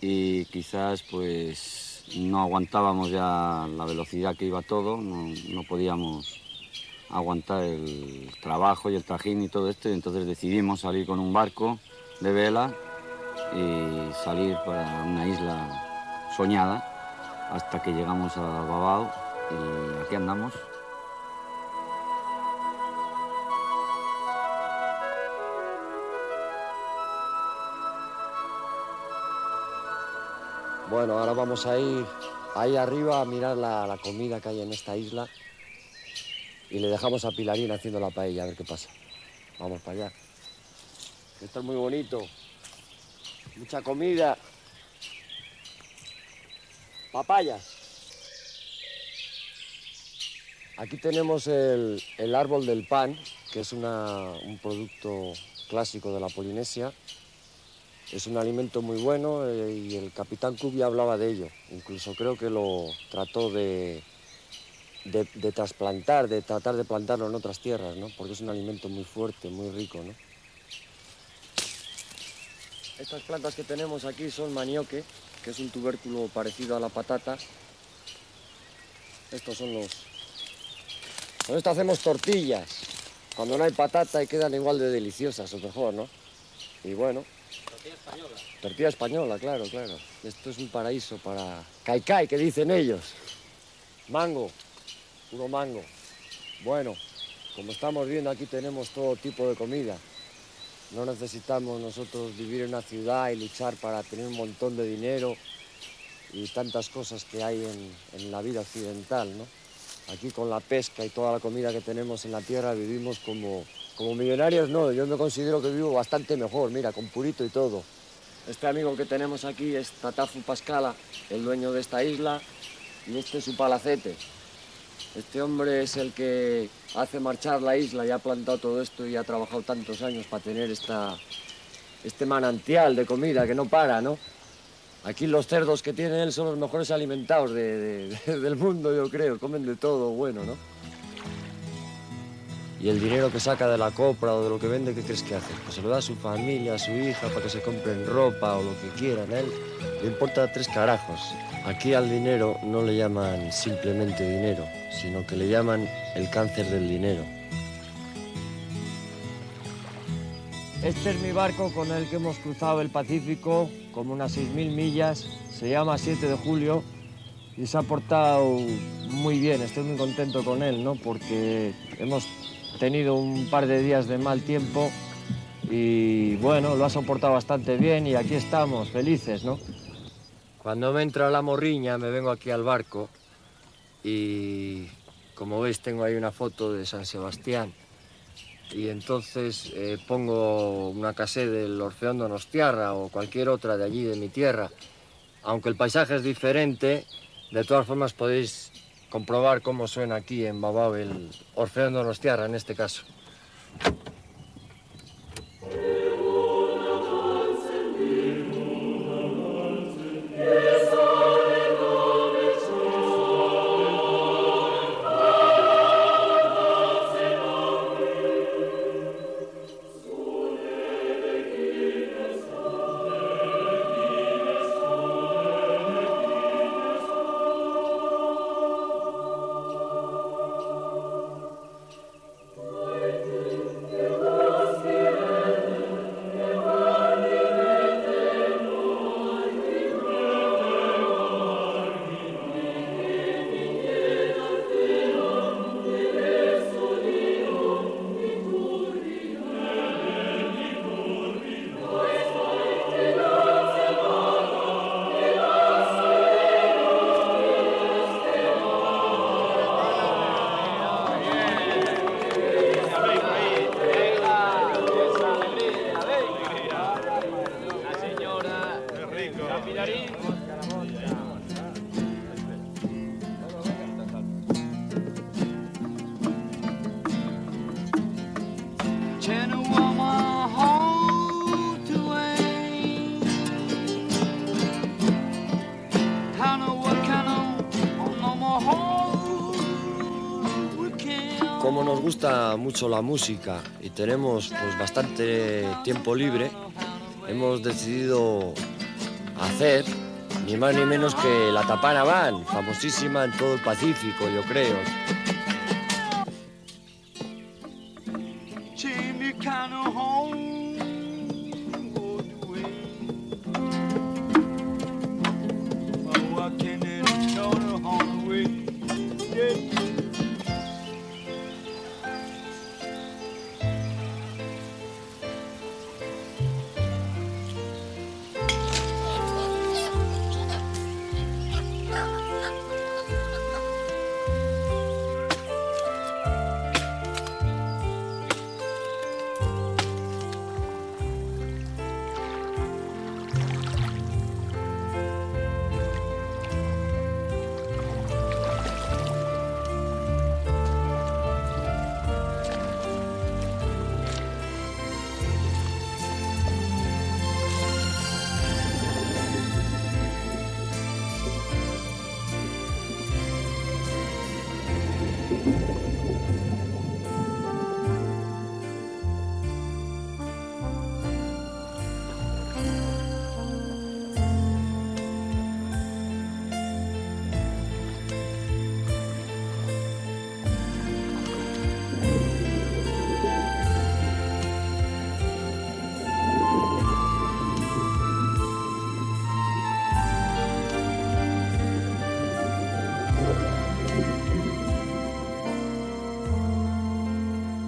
y quizás pues no aguantábamos ya la velocidad que iba todo, no podíamos aguantar el trabajo y el trajín y todo esto, y entonces decidimos salir con un barco de vela y salir para una isla soñada hasta que llegamos a Babao y aquí andamos. Bueno, ahora vamos a ir ahí arriba a mirar la comida que hay en esta isla y le dejamos a Pilarín haciendo la paella, a ver qué pasa. Vamos para allá. Esto es muy bonito. Mucha comida. Papayas. Aquí tenemos el árbol del pan, que es un producto clásico de la Polinesia. Es un alimento muy bueno y el capitán Cook ya hablaba de ello. Incluso creo que lo trató de tratar de plantarlo en otras tierras, ¿no? Porque es un alimento muy fuerte, muy rico, ¿no? Estas plantas que tenemos aquí son manioque, que es un tubérculo parecido a la patata. Estos son los... Con esto hacemos tortillas, cuando no hay patata y quedan igual de deliciosas o mejor, ¿no? Y bueno... Tortilla española. Tortilla española, claro, claro. Esto es un paraíso para... Caicai, que dicen ellos. Mango, puro mango. Bueno, como estamos viendo, aquí tenemos todo tipo de comida. No necesitamos nosotros vivir en una ciudad y luchar para tener un montón de dinero y tantas cosas que hay en la vida occidental, ¿no? Aquí con la pesca y toda la comida que tenemos en la tierra vivimos como millonarios, no. Yo me considero que vivo bastante mejor, mira, con purito y todo. Este amigo que tenemos aquí es Tatafu Pascala, el dueño de esta isla, y este es su palacete. Este hombre es el que hace marchar la isla y ha plantado todo esto y ha trabajado tantos años para tener este manantial de comida que no para, ¿no? Aquí los cerdos que tiene él son los mejores alimentados del mundo, yo creo. Comen de todo bueno, ¿no? Y el dinero que saca de la copra o de lo que vende, ¿qué crees que hace? Pues se lo da a su familia, a su hija, para que se compren ropa o lo que quieran. A él le importa 3 carajos. Aquí al dinero no le llaman simplemente dinero, sino que le llaman el cáncer del dinero. Este es mi barco con el que hemos cruzado el Pacífico, como unas 6.000 millas. Se llama 7 de Julio y se ha portado muy bien. Estoy muy contento con él, ¿no? Porque hemos tenido un par de días de mal tiempo y, bueno, lo ha soportado bastante bien y aquí estamos, felices, ¿no? Cuando me entra la morriña me vengo aquí al barco y, como veis, tengo ahí una foto de San Sebastián y entonces pongo una casé del Orfeón Donostiarra o cualquier otra de allí, de mi tierra. Aunque el paisaje es diferente, de todas formas podéis comprobar cómo suena aquí en Babao el Orfeón Donostiarra en este caso. Como nos gusta mucho la música y tenemos pues bastante tiempo libre, hemos decidido hacer ni más ni menos que la Tapana Band, famosísima en todo el Pacífico, yo creo.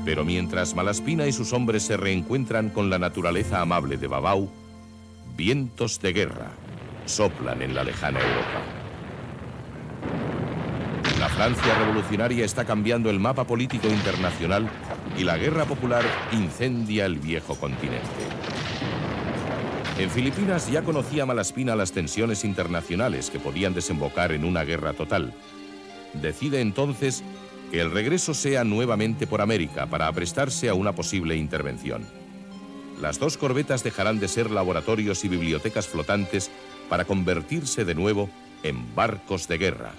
Pero mientras Malaspina y sus hombres se reencuentran con la naturaleza amable de Babau, vientos de guerra soplan en la lejana Europa. La Francia revolucionaria está cambiando el mapa político internacional y la guerra popular incendia el viejo continente. En Filipinas ya conocía Malaspina las tensiones internacionales que podían desembocar en una guerra total. Decide entonces que el regreso sea nuevamente por América para aprestarse a una posible intervención. Las dos corbetas dejarán de ser laboratorios y bibliotecas flotantes para convertirse de nuevo en barcos de guerra.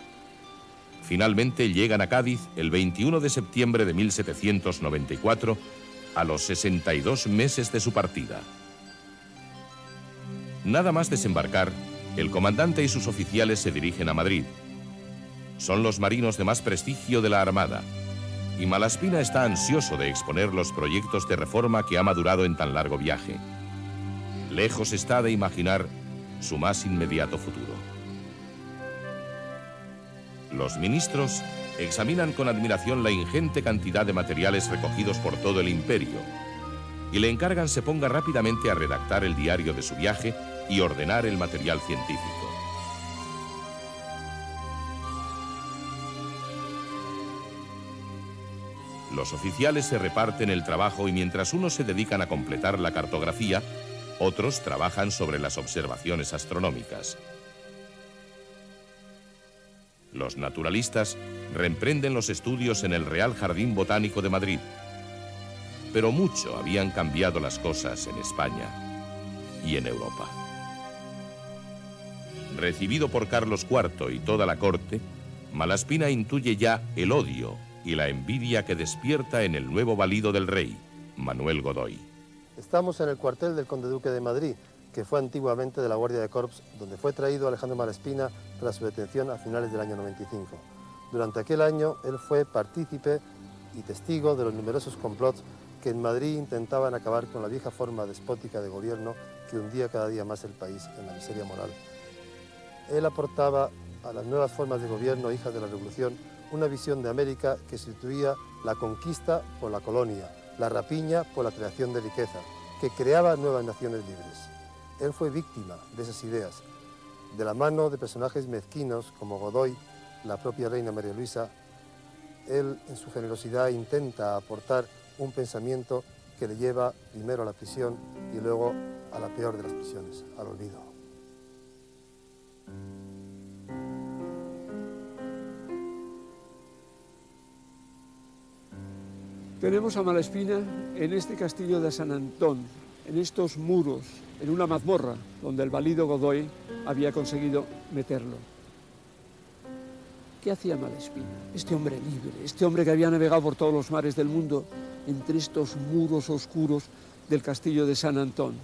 Finalmente llegan a Cádiz el 21 de septiembre de 1794, a los 62 meses de su partida. Nada más desembarcar, el comandante y sus oficiales se dirigen a Madrid. Son los marinos de más prestigio de la Armada, y Malaspina está ansioso de exponer los proyectos de reforma que ha madurado en tan largo viaje. Lejos está de imaginar su más inmediato futuro. Los ministros examinan con admiración la ingente cantidad de materiales recogidos por todo el imperio y le encargan se ponga rápidamente a redactar el diario de su viaje y ordenar el material científico. Los oficiales se reparten el trabajo y mientras unos se dedican a completar la cartografía, otros trabajan sobre las observaciones astronómicas. Los naturalistas reemprenden los estudios en el Real Jardín Botánico de Madrid. Pero mucho habían cambiado las cosas en España y en Europa. Recibido por Carlos IV y toda la corte, Malaspina intuye ya el odio y la envidia que despierta en el nuevo valido del rey, Manuel Godoy. Estamos en el cuartel del Conde Duque de Madrid, que fue antiguamente de la Guardia de Corps, donde fue traído Alejandro Malaspina tras su detención a finales del año 95. Durante aquel año, él fue partícipe y testigo de los numerosos complots que en Madrid intentaban acabar con la vieja forma despótica de gobierno que hundía cada día más el país en la miseria moral. Él aportaba a las nuevas formas de gobierno, hijas de la Revolución, una visión de América que sustituía la conquista por la colonia, la rapiña por la creación de riqueza, que creaba nuevas naciones libres. Él fue víctima de esas ideas, de la mano de personajes mezquinos como Godoy, la propia reina María Luisa. Él, en su generosidad, intenta aportar un pensamiento que le lleva primero a la prisión y luego a la peor de las prisiones, al olvido. Tenemos a Malaspina en este castillo de San Antón, en estos muros, en una mazmorra donde el valido Godoy había conseguido meterlo. ¿Qué hacía Malaspina? Este hombre libre, este hombre que había navegado por todos los mares del mundo entre estos muros oscuros del castillo de San Antón.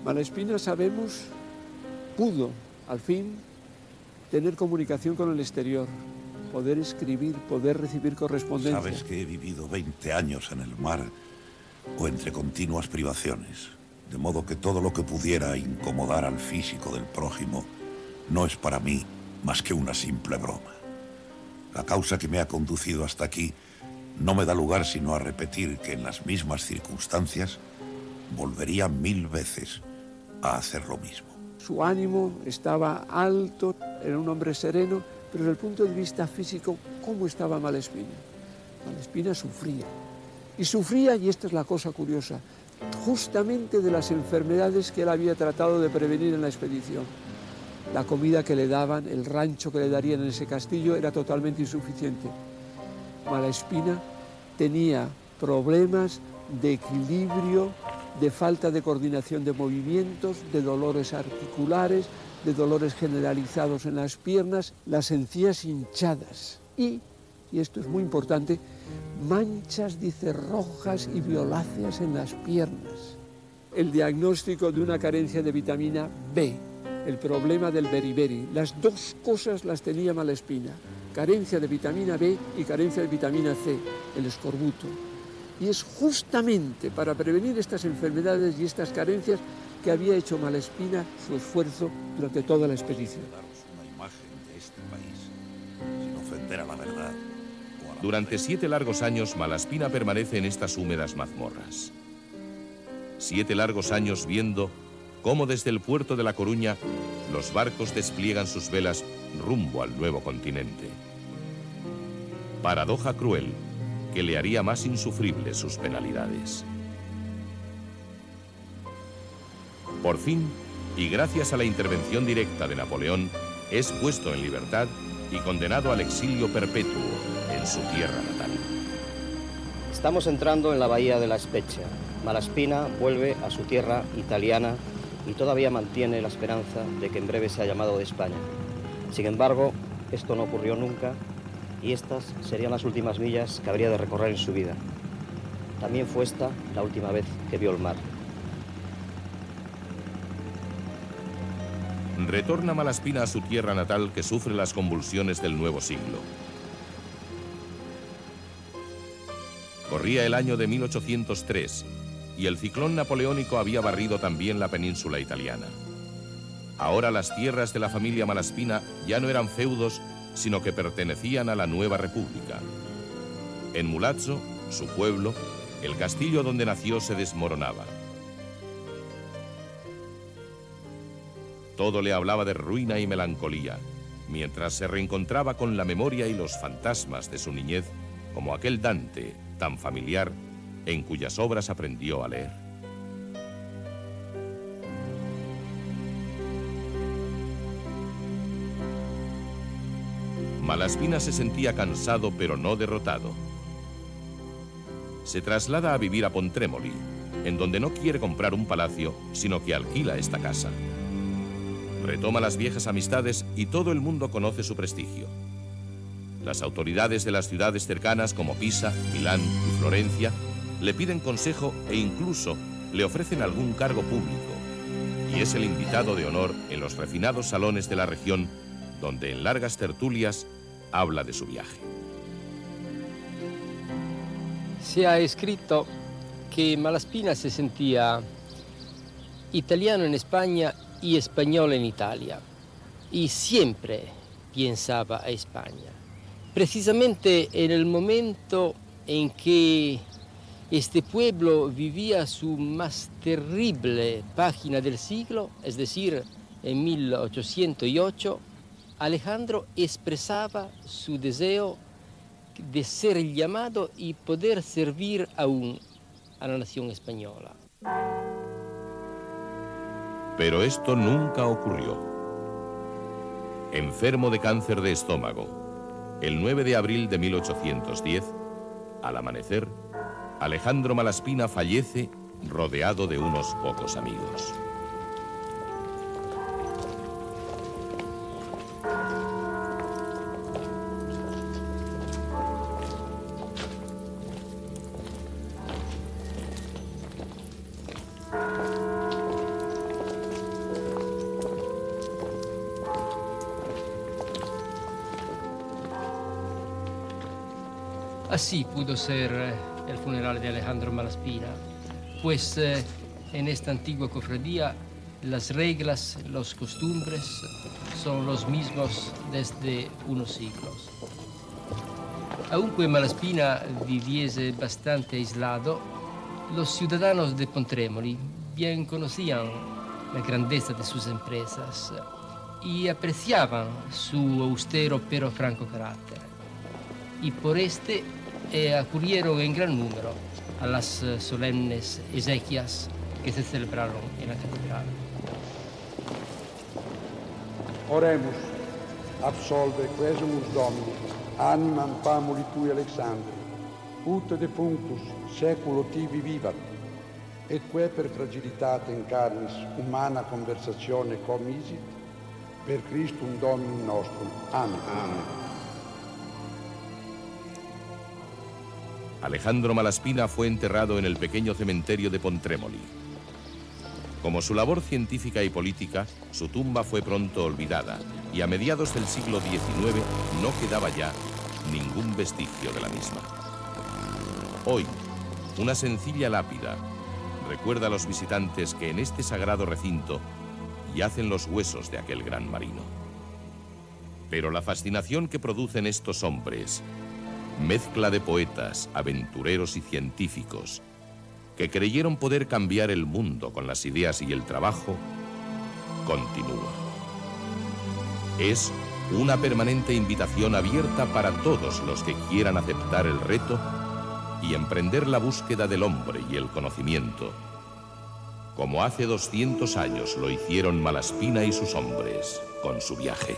Malaspina, sabemos, pudo, al fin, tener comunicación con el exterior, poder escribir, poder recibir correspondencia. Sabes que he vivido 20 años en el mar o entre continuas privaciones, de modo que todo lo que pudiera incomodar al físico del prójimo no es para mí más que una simple broma. La causa que me ha conducido hasta aquí no me da lugar sino a repetir que en las mismas circunstancias volvería 1000 veces a hacer lo mismo. Su ánimo estaba alto, era un hombre sereno, pero desde el punto de vista físico, ¿cómo estaba Malaspina? Malaspina sufría. Y sufría, y esta es la cosa curiosa, justamente de las enfermedades que él había tratado de prevenir en la expedición. La comida que le daban, el rancho que le darían en ese castillo era totalmente insuficiente. Malaspina tenía problemas de equilibrio, de falta de coordinación de movimientos, de dolores articulares, de dolores generalizados en las piernas, las encías hinchadas y esto es muy importante, manchas, dice, rojas y violáceas en las piernas. El diagnóstico de una carencia de vitamina B, el problema del beriberi, las dos cosas las tenía Malaspina, carencia de vitamina B y carencia de vitamina C, el escorbuto. Y es justamente para prevenir estas enfermedades y estas carencias que había hecho Malaspina su esfuerzo durante toda la expedición. Daros una imagen de este país, sin ofender a la verdad Durante 7 largos años, Malaspina permanece en estas húmedas mazmorras. 7 largos años viendo cómo desde el puerto de La Coruña los barcos despliegan sus velas rumbo al nuevo continente. Paradoja cruel que le haría más insufribles sus penalidades. Por fin, y gracias a la intervención directa de Napoleón, es puesto en libertad y condenado al exilio perpetuo en su tierra natal. Estamos entrando en la bahía de La Spezia. Malaspina vuelve a su tierra italiana y todavía mantiene la esperanza de que en breve sea llamado de España. Sin embargo, esto no ocurrió nunca y estas serían las últimas millas que habría de recorrer en su vida. También fue esta la última vez que vio el mar. Retorna Malaspina a su tierra natal que sufre las convulsiones del nuevo siglo. Corría el año de 1803 y el ciclón napoleónico había barrido también la península italiana. Ahora las tierras de la familia Malaspina ya no eran feudos, sino que pertenecían a la nueva república. En Mulazzo, su pueblo, el castillo donde nació se desmoronaba. Todo le hablaba de ruina y melancolía, mientras se reencontraba con la memoria y los fantasmas de su niñez, como aquel Dante, tan familiar, en cuyas obras aprendió a leer. Malaspina se sentía cansado, pero no derrotado. Se traslada a vivir a Pontremoli, en donde no quiere comprar un palacio, sino que alquila esta casa. Retoma las viejas amistades y todo el mundo conoce su prestigio. Las autoridades de las ciudades cercanas como Pisa, Milán y Florencia le piden consejo e incluso le ofrecen algún cargo público. Y es el invitado de honor en los refinados salones de la región, donde en largas tertulias habla de su viaje. Se ha escrito que Malaspina se sentía italiano en España y español en Italia, y siempre pensaba a España. Precisamente en el momento en que este pueblo vivía su más terrible página del siglo, es decir, en 1808, Alejandro expresaba su deseo de ser llamado y poder servir aún a la nación española. Pero esto nunca ocurrió. Enfermo de cáncer de estómago, el 9 de abril de 1810, al amanecer, Alejandro Malaspina fallece rodeado de unos pocos amigos. Así pudo ser el funeral de Alejandro Malaspina, pues en esta antigua cofradía las reglas, las costumbres son los mismos desde unos siglos. Aunque Malaspina viviese bastante aislado, los ciudadanos de Pontremoli bien conocían la grandeza de sus empresas y apreciaban su austero pero franco carácter. Y por este acudieron en gran número a las solemnes exequias que se celebraron en la catedral. Oremus, absolve quesumus Domini, animam pamuli tui Alexandri, ut de punctus seculo tibi vivat, et que per fragilitate in carnis humana conversazione comisit, per Christum Dominum nostrum. Amén. Amén. Alejandro Malaspina fue enterrado en el pequeño cementerio de Pontremoli. Como su labor científica y política, su tumba fue pronto olvidada y a mediados del siglo XIX no quedaba ya ningún vestigio de la misma. Hoy, una sencilla lápida recuerda a los visitantes que en este sagrado recinto yacen los huesos de aquel gran marino. Pero la fascinación que producen estos hombres mezcla de poetas, aventureros y científicos, que creyeron poder cambiar el mundo con las ideas y el trabajo, continúa. Es una permanente invitación abierta para todos los que quieran aceptar el reto y emprender la búsqueda del hombre y el conocimiento, como hace 200 años lo hicieron Malaspina y sus hombres con su viaje.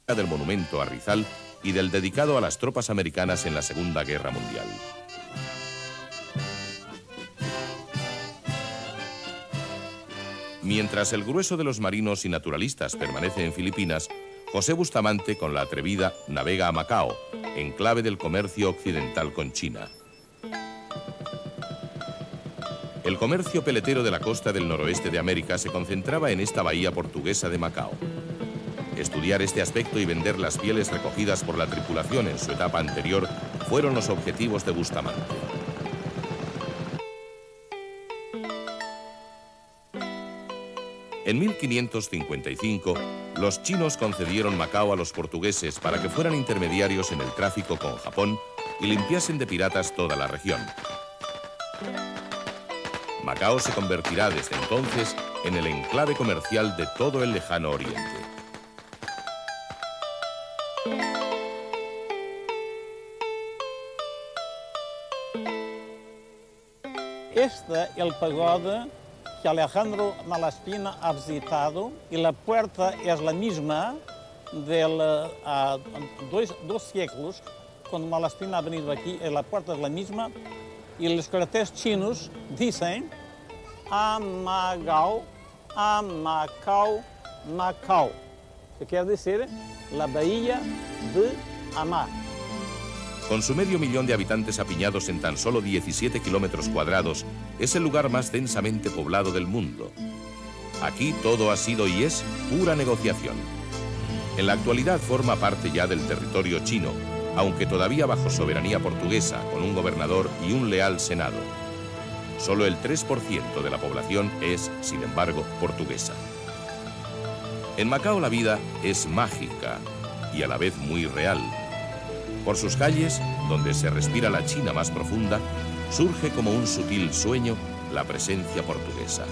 Del monumento a Rizal y del dedicado a las tropas americanas en la Segunda Guerra Mundial. Mientras el grueso de los marinos y naturalistas permanece en Filipinas, José Bustamante, con la atrevida, navega a Macao, enclave del comercio occidental con China. El comercio peletero de la costa del noroeste de América se concentraba en esta bahía portuguesa de Macao. Estudiar este aspecto y vender las pieles recogidas por la tripulación en su etapa anterior fueron los objetivos de Bustamante. En 1555, los chinos concedieron Macao a los portugueses para que fueran intermediarios en el tráfico con Japón y limpiasen de piratas toda la región. Macao se convertirá desde entonces en el enclave comercial de todo el lejano oriente. Este es el pagoda que Alejandro Malaspina ha visitado y la puerta es la misma de dos siglos. Cuando Malaspina ha venido aquí, la puerta es la misma y los carteles chinos dicen Amagao, Amacao, Macao, que quiere decir la bahía de Amá. Con su 500.000 de habitantes apiñados en tan solo 17 kilómetros cuadrados, es el lugar más densamente poblado del mundo. Aquí todo ha sido y es pura negociación. En la actualidad forma parte ya del territorio chino, aunque todavía bajo soberanía portuguesa, con un gobernador y un leal senado. Solo el 3% de la población es, sin embargo, portuguesa. En Macao la vida es mágica y a la vez muy real. Por sus calles, donde se respira la China más profunda, surge como un sutil sueño la presencia portuguesa.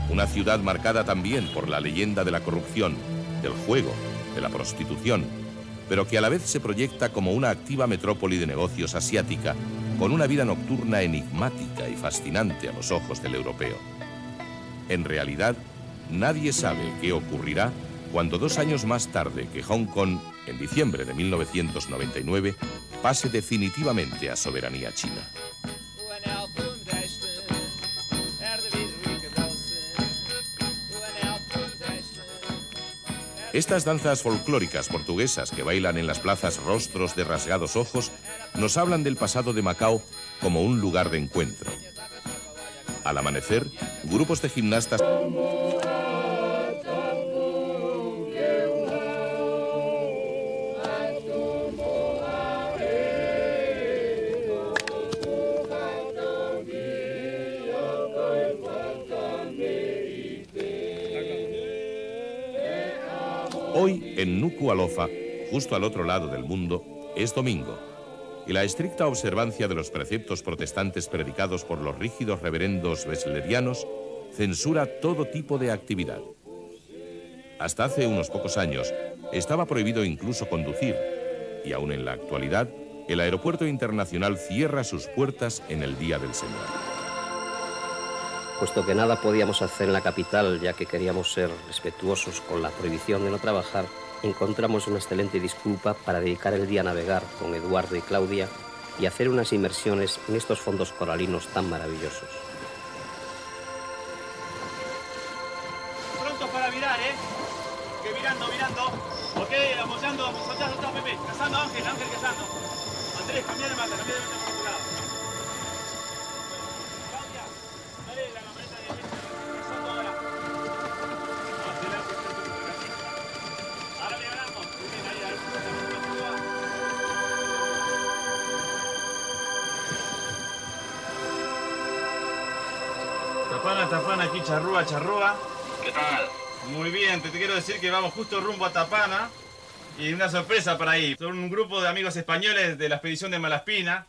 Una ciudad marcada también por la leyenda de la corrupción, del juego, de la prostitución, pero que a la vez se proyecta como una activa metrópoli de negocios asiática, con una vida nocturna enigmática y fascinante a los ojos del europeo. En realidad, nadie sabe qué ocurrirá cuando 2 años más tarde que Hong Kong, en diciembre de 1999, pase definitivamente a soberanía china. Estas danzas folclóricas portuguesas que bailan en las plazas rostros de rasgados ojos nos hablan del pasado de Macao como un lugar de encuentro. Al amanecer, grupos de gimnastas Hoy, en Nuku'alofa, justo al otro lado del mundo, es domingo, y la estricta observancia de los preceptos protestantes predicados por los rígidos reverendos weslerianos censura todo tipo de actividad. Hasta hace unos pocos años estaba prohibido incluso conducir, y aún en la actualidad, el aeropuerto internacional cierra sus puertas en el Día del Señor. Puesto que nada podíamos hacer en la capital, ya que queríamos ser respetuosos con la prohibición de no trabajar, encontramos una excelente disculpa para dedicar el día a navegar con Eduardo y Claudia y hacer unas inmersiones en estos fondos coralinos tan maravillosos. Pronto para virar, ¿eh? Que virando. Ok, amollando, está Pepe. Cazando, Ángel cazando. Andrés, cambia de mata por otro lado. Claudia, dale la camioneta de cazando ahora. Ahora le ganamos. Muy bien, ahí, Tapana, aquí charrúa. ¿Qué tal? Muy bien, te quiero decir que vamos justo rumbo a Tapana y una sorpresa para ahí. Son un grupo de amigos españoles de la expedición de Malaspina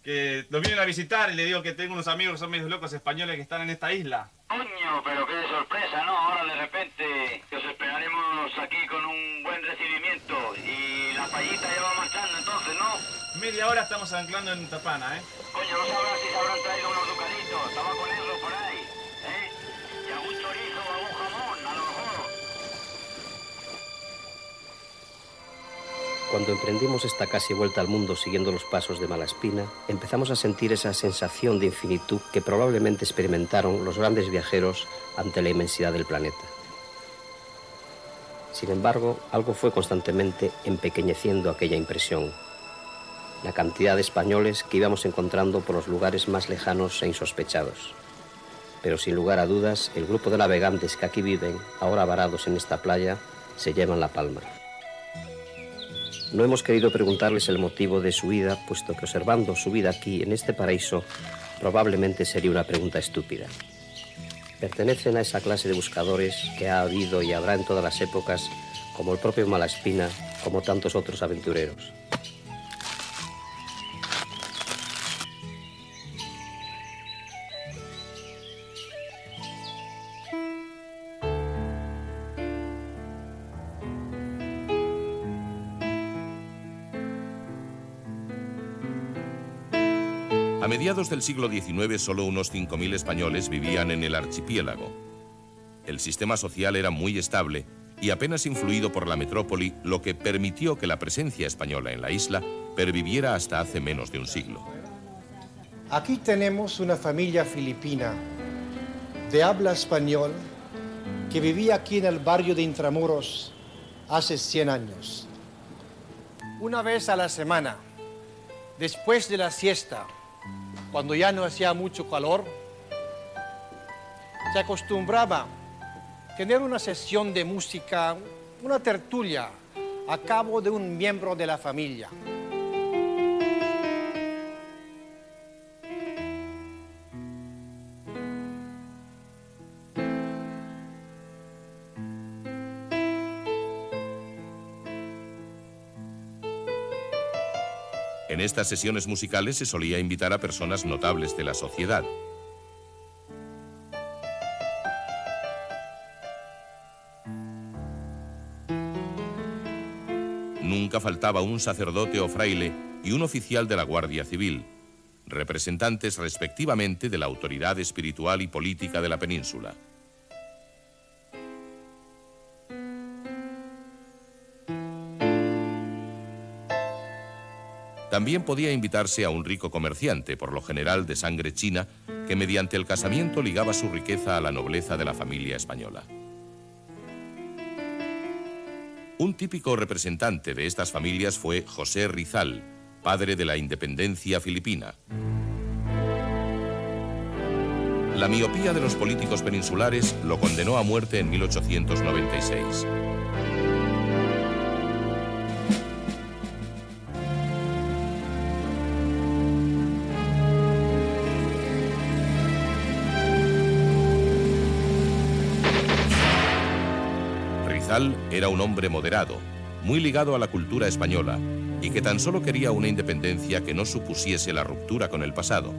que los vienen a visitar y le digo que tengo unos amigos que son medios locos españoles que están en esta isla. Coño, pero qué sorpresa, ¿no? Ahora de repente que os esperaremos aquí con un buen recibimiento y la payita ya va marchando entonces, ¿no? Media hora estamos anclando en Tapana, ¿eh? Coño, no sabrás si se habrán traído unos ducaditos, tabaco negro por ahí, ¿eh? Y algún chorizo o algún jamón, a lo mejor. Cuando emprendimos esta casi vuelta al mundo siguiendo los pasos de Malaspina, empezamos a sentir esa sensación de infinitud que probablemente experimentaron los grandes viajeros ante la inmensidad del planeta. Sin embargo, algo fue constantemente empequeñeciendo aquella impresión. La cantidad de españoles que íbamos encontrando por los lugares más lejanos e insospechados. Pero sin lugar a dudas, el grupo de navegantes que aquí viven, ahora varados en esta playa, se llevan la palma. No hemos querido preguntarles el motivo de su ida, puesto que observando su vida aquí, en este paraíso, probablemente sería una pregunta estúpida. Pertenecen a esa clase de buscadores que ha habido y habrá en todas las épocas, como el propio Malaspina, como tantos otros aventureros. A mediados del siglo XIX, solo unos 5.000 españoles vivían en el archipiélago. El sistema social era muy estable y apenas influido por la metrópoli, lo que permitió que la presencia española en la isla perviviera hasta hace menos de un siglo. Aquí tenemos una familia filipina de habla español que vivía aquí en el barrio de Intramuros hace 100 años. Una vez a la semana, después de la siesta, cuando ya no hacía mucho calor, se acostumbraba a tener una sesión de música, una tertulia, a cargo de un miembro de la familia. En estas sesiones musicales se solía invitar a personas notables de la sociedad. Nunca faltaba un sacerdote o fraile y un oficial de la Guardia Civil, representantes respectivamente de la autoridad espiritual y política de la península. También podía invitarse a un rico comerciante, por lo general de sangre china, que mediante el casamiento ligaba su riqueza a la nobleza de la familia española. Un típico representante de estas familias fue José Rizal, padre de la independencia filipina. La miopía de los políticos peninsulares lo condenó a muerte en 1896. Rizal era un hombre moderado, muy ligado a la cultura española y que tan solo quería una independencia que no supusiese la ruptura con el pasado.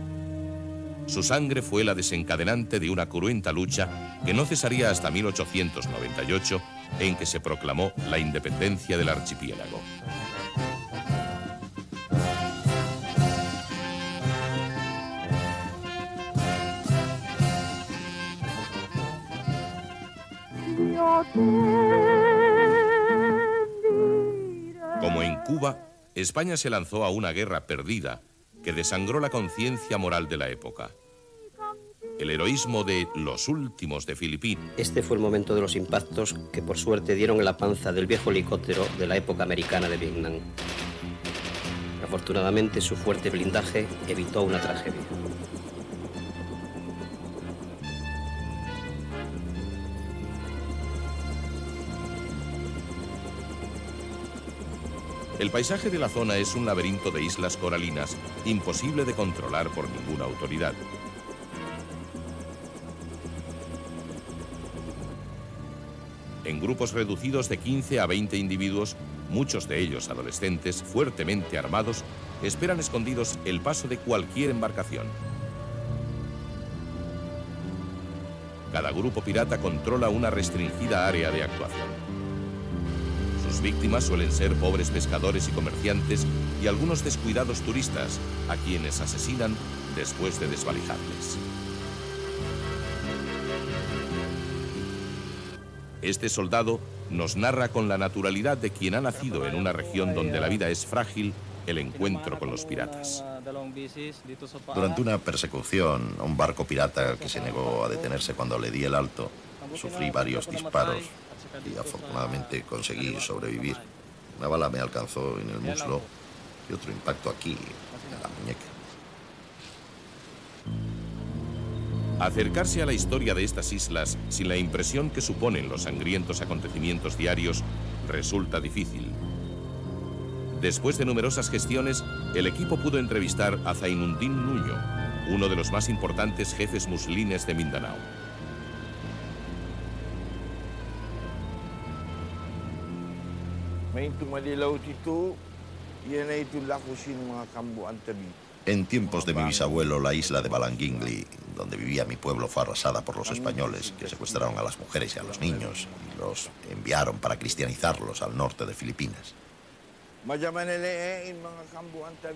Su sangre fue la desencadenante de una cruenta lucha que no cesaría hasta 1898, en que se proclamó la independencia del archipiélago. Como en Cuba, España se lanzó a una guerra perdida que desangró la conciencia moral de la época. El heroísmo de los últimos de Filipinas. Este fue el momento de los impactos que por suerte dieron en la panza del viejo helicóptero de la época americana de Vietnam. Afortunadamente su fuerte blindaje evitó una tragedia. El paisaje de la zona es un laberinto de islas coralinas imposible de controlar por ninguna autoridad. En grupos reducidos de 15 a 20 individuos, muchos de ellos adolescentes, fuertemente armados, esperan escondidos el paso de cualquier embarcación. Cada grupo pirata controla una restringida área de actuación. Sus víctimas suelen ser pobres pescadores y comerciantes y algunos descuidados turistas, a quienes asesinan después de desvalijarles. Este soldado nos narra con la naturalidad de quien ha nacido en una región donde la vida es frágil el encuentro con los piratas. Durante una persecución a un barco pirata que se negó a detenerse cuando le di el alto, sufrí varios disparos y afortunadamente conseguí sobrevivir. Una bala me alcanzó en el muslo y otro impacto aquí, en la muñeca. Acercarse a la historia de estas islas sin la impresión que suponen los sangrientos acontecimientos diarios resulta difícil. Después de numerosas gestiones, el equipo pudo entrevistar a Zainuddin Nuño, uno de los más importantes jefes muslines de Mindanao. En tiempos de mi bisabuelo, la isla de Balangingli, donde vivía mi pueblo, fue arrasada por los españoles, que secuestraron a las mujeres y a los niños y los enviaron para cristianizarlos al norte de Filipinas.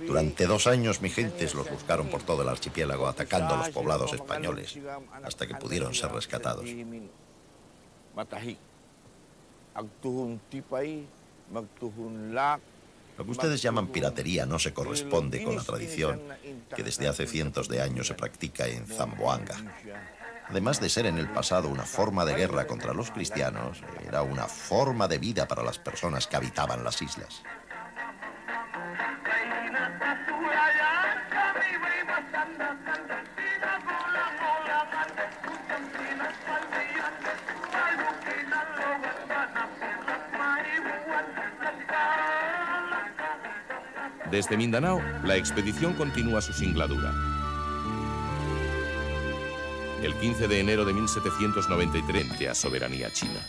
Durante 2 años, mis gentes los buscaron por todo el archipiélago, atacando a los poblados españoles, hasta que pudieron ser rescatados. Lo que ustedes llaman piratería no se corresponde con la tradición que desde hace cientos de años se practica en Zamboanga. Además de ser en el pasado una forma de guerra contra los cristianos, era una forma de vida para las personas que habitaban las islas. Desde Mindanao, la expedición continúa su singladura. El 15 de enero de 1793, frente a soberanía china.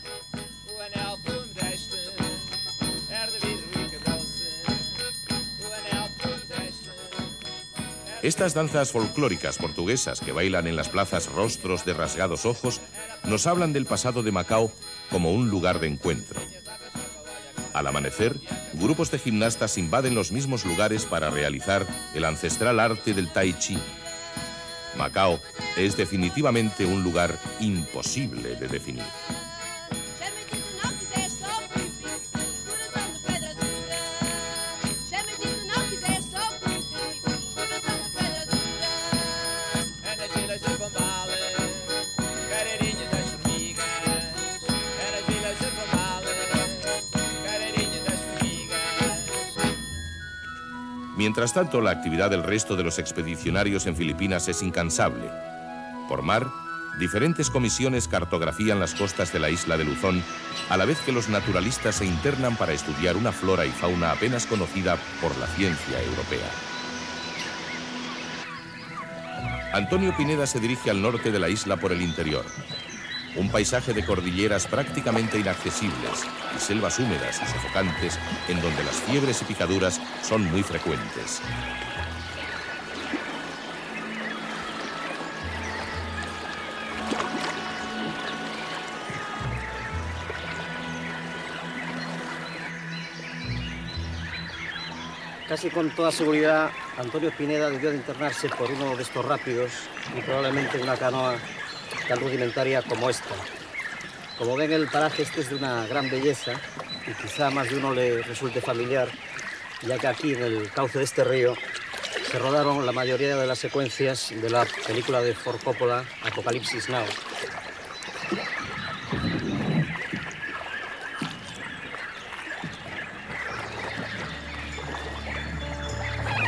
Estas danzas folclóricas portuguesas que bailan en las plazas rostros de rasgados ojos nos hablan del pasado de Macao como un lugar de encuentro. Al amanecer, grupos de gimnastas invaden los mismos lugares para realizar el ancestral arte del Tai Chi. Macao es definitivamente un lugar imposible de definir. Mientras tanto, la actividad del resto de los expedicionarios en Filipinas es incansable. Por mar, diferentes comisiones cartografían las costas de la isla de Luzón, a la vez que los naturalistas se internan para estudiar una flora y fauna apenas conocida por la ciencia europea. Antonio Pineda se dirige al norte de la isla por el interior. Un paisaje de cordilleras prácticamente inaccesibles y selvas húmedas y sofocantes en donde las fiebres y picaduras son muy frecuentes. Casi con toda seguridad, Antonio Pineda debió de internarse por uno de estos rápidos y probablemente en una canoa tan rudimentaria como esta. Como ven, el paraje este es de una gran belleza y quizá a más de uno le resulte familiar, ya que aquí en el cauce de este río se rodaron la mayoría de las secuencias de la película de Ford Coppola, Apocalypse Now.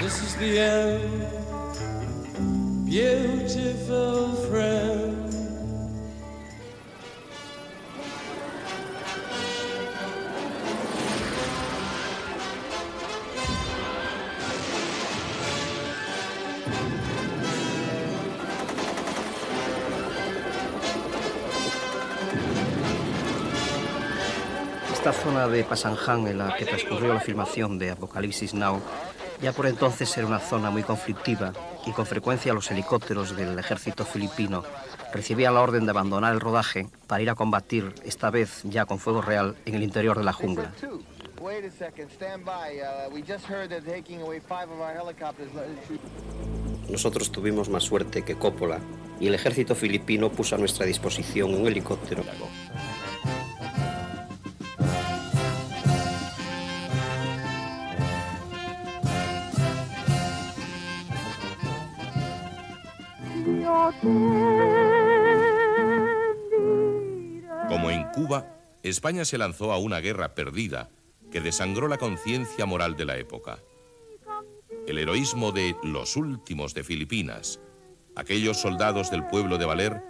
This is the end, beautiful friend. Esta zona de Pasanján en la que transcurrió la filmación de Apocalipsis Now ya por entonces era una zona muy conflictiva y con frecuencia los helicópteros del ejército filipino recibían la orden de abandonar el rodaje para ir a combatir, esta vez ya con fuego real, en el interior de la jungla. Nosotros tuvimos más suerte que Coppola y el ejército filipino puso a nuestra disposición un helicóptero. Como en Cuba, España se lanzó a una guerra perdida que desangró la conciencia moral de la época. El heroísmo de los últimos de Filipinas, aquellos soldados del pueblo de Valer,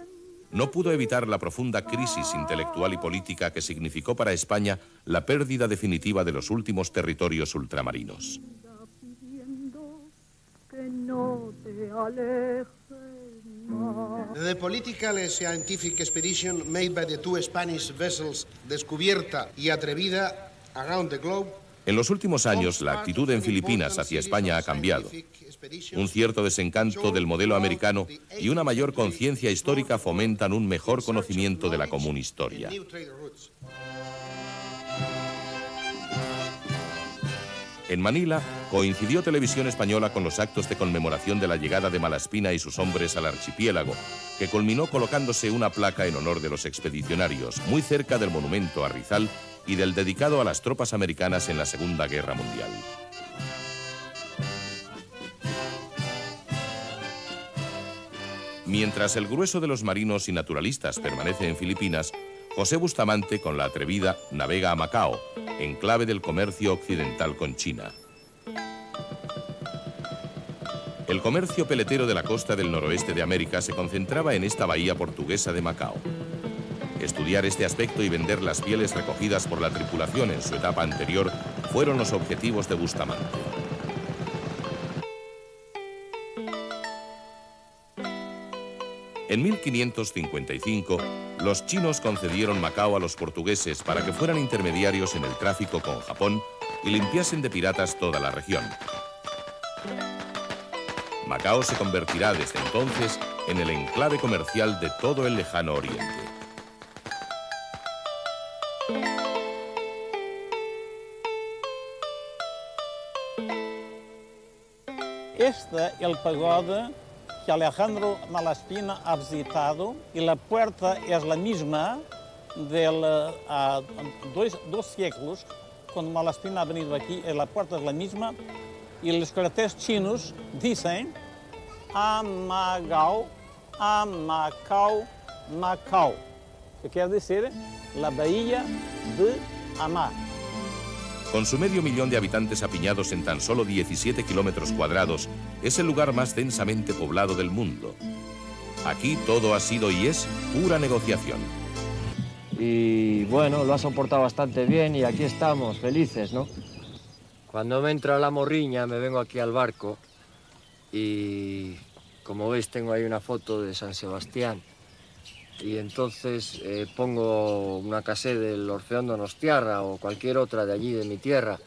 no pudo evitar la profunda crisis intelectual y política que significó para España la pérdida definitiva de los últimos territorios ultramarinos. The political and scientific expedition made by the two Spanish vessels Descubierta y Atrevida around the globe. En los últimos años, la actitud en Filipinas hacia España ha cambiado. Un cierto desencanto del modelo americano y una mayor conciencia histórica fomentan un mejor conocimiento de la común historia. En Manila, coincidió Televisión Española con los actos de conmemoración de la llegada de Malaspina y sus hombres al archipiélago, que culminó colocándose una placa en honor de los expedicionarios, muy cerca del monumento a Rizal y del dedicado a las tropas americanas en la Segunda Guerra Mundial. Mientras el grueso de los marinos y naturalistas permanece en Filipinas, José Bustamante, con la Atrevida, navega a Macao, enclave del comercio occidental con China. El comercio peletero de la costa del noroeste de América se concentraba en esta bahía portuguesa de Macao. Estudiar este aspecto y vender las pieles recogidas por la tripulación en su etapa anterior fueron los objetivos de Bustamante. En 1555, los chinos concedieron Macao a los portugueses para que fueran intermediarios en el tráfico con Japón y limpiasen de piratas toda la región. Macao se convertirá desde entonces en el enclave comercial de todo el lejano oriente. Este es el pagoda que Alejandro Malaspina ha visitado y la puerta es la misma de dos siglos. Cuando Malaspina ha venido aquí, la puerta es la misma y los carteles chinos dicen Amagao, Amacao, Macao, que quiere decir la bahía de Amá. Con su 500.000 de habitantes apiñados en tan solo 17 kilómetros cuadrados, es el lugar más densamente poblado del mundo. Aquí todo ha sido y es pura negociación. Y bueno, lo ha soportado bastante bien y aquí estamos, felices, ¿no? Cuando me entra la morriña me vengo aquí al barco y como veis tengo ahí una foto de San Sebastián y entonces pongo una caseta del Orfeón Donostiarra o cualquier otra de allí, de mi tierra.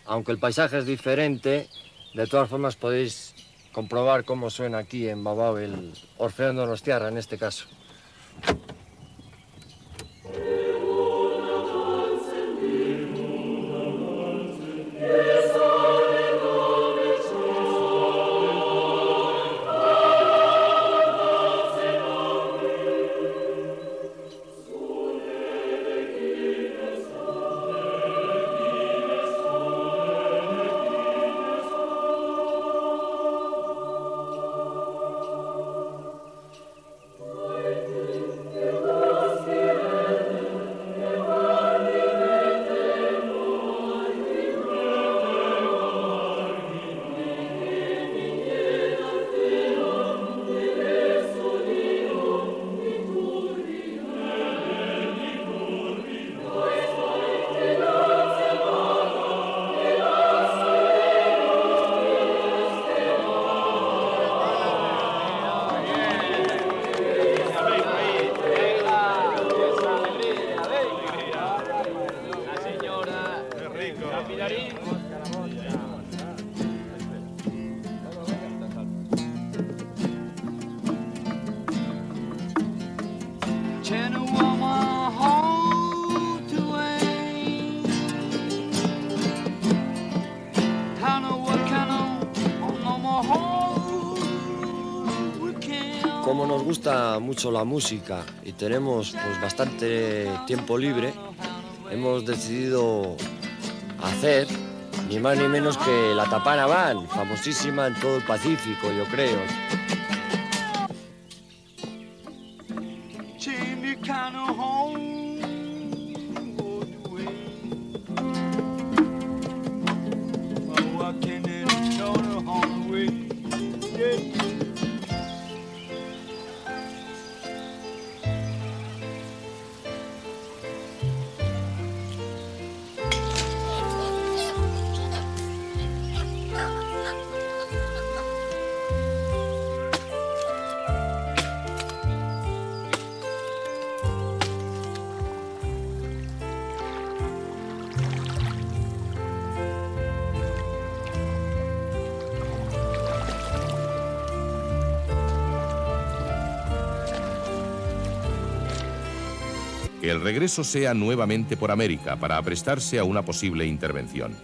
Aunque el paisaje es diferente, de todas formas podéis comprobar cómo suena aquí en Babao el Orfeón Donostiarra en este caso. Como nos gusta mucho la música y tenemos pues bastante tiempo libre, hemos decidido hacer ni más ni menos que la Tapana Band, famosísima en todo el Pacífico, yo creo. Que el regreso sea nuevamente por América para prestarse a una posible intervención.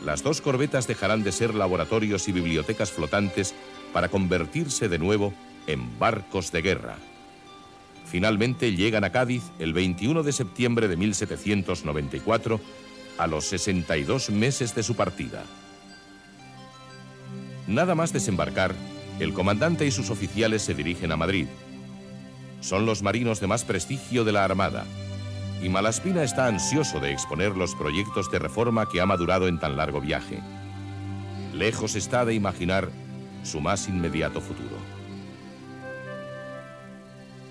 Las dos corbetas dejarán de ser laboratorios y bibliotecas flotantes para convertirse de nuevo en barcos de guerra. Finalmente llegan a Cádiz el 21 de septiembre de 1794, a los 62 meses de su partida. Nada más desembarcar, el comandante y sus oficiales se dirigen a Madrid. Son los marinos de más prestigio de la Armada, y Malaspina está ansioso de exponer los proyectos de reforma que ha madurado en tan largo viaje. Lejos está de imaginar su más inmediato futuro.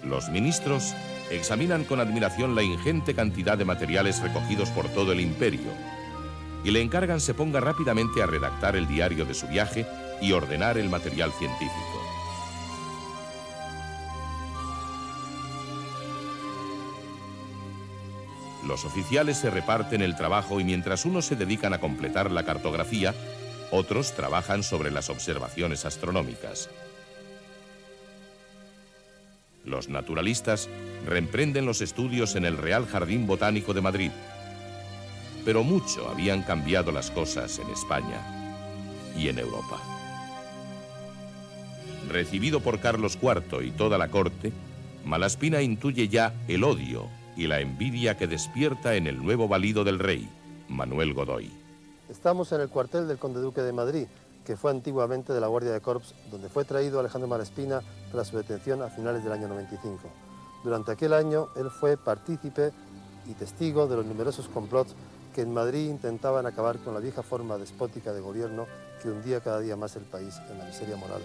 Los ministros examinan con admiración la ingente cantidad de materiales recogidos por todo el imperio y le encargan se ponga rápidamente a redactar el diario de su viaje y ordenar el material científico. Los oficiales se reparten el trabajo y mientras unos se dedican a completar la cartografía, otros trabajan sobre las observaciones astronómicas. Los naturalistas reemprenden los estudios en el Real Jardín Botánico de Madrid. Pero mucho habían cambiado las cosas en España y en Europa. Recibido por Carlos IV y toda la corte, Malaspina intuye ya el odio y la envidia que despierta en el nuevo valido del rey, Manuel Godoy. Estamos en el cuartel del Conde-Duque de Madrid, que fue antiguamente de la Guardia de Corps, donde fue traído Alejandro Malaspina tras su detención a finales del año 95. Durante aquel año, él fue partícipe y testigo de los numerosos complots que en Madrid intentaban acabar con la vieja forma despótica de gobierno que hundía cada día más el país en la miseria moral.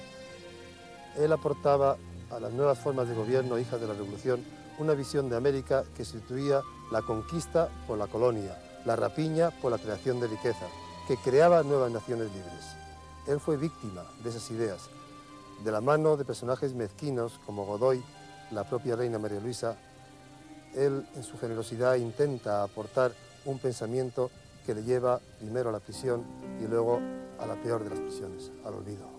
Él aportaba a las nuevas formas de gobierno hijas de la Revolución una visión de América que sustituía la conquista por la colonia, la rapiña por la creación de riqueza, que creaba nuevas naciones libres. Él fue víctima de esas ideas, de la mano de personajes mezquinos como Godoy, la propia reina María Luisa. Él, en su generosidad, intenta aportar un pensamiento que le lleva primero a la prisión y luego a la peor de las prisiones, al olvido.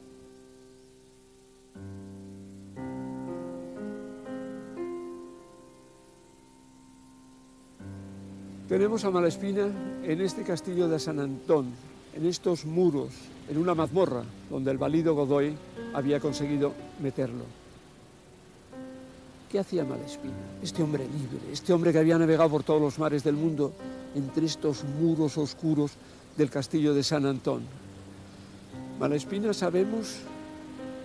Tenemos a Malespina en este castillo de San Antón, en estos muros, en una mazmorra donde el valido Godoy había conseguido meterlo. ¿Qué hacía Malespina? Este hombre libre, este hombre que había navegado por todos los mares del mundo entre estos muros oscuros del castillo de San Antón. Malespina, sabemos,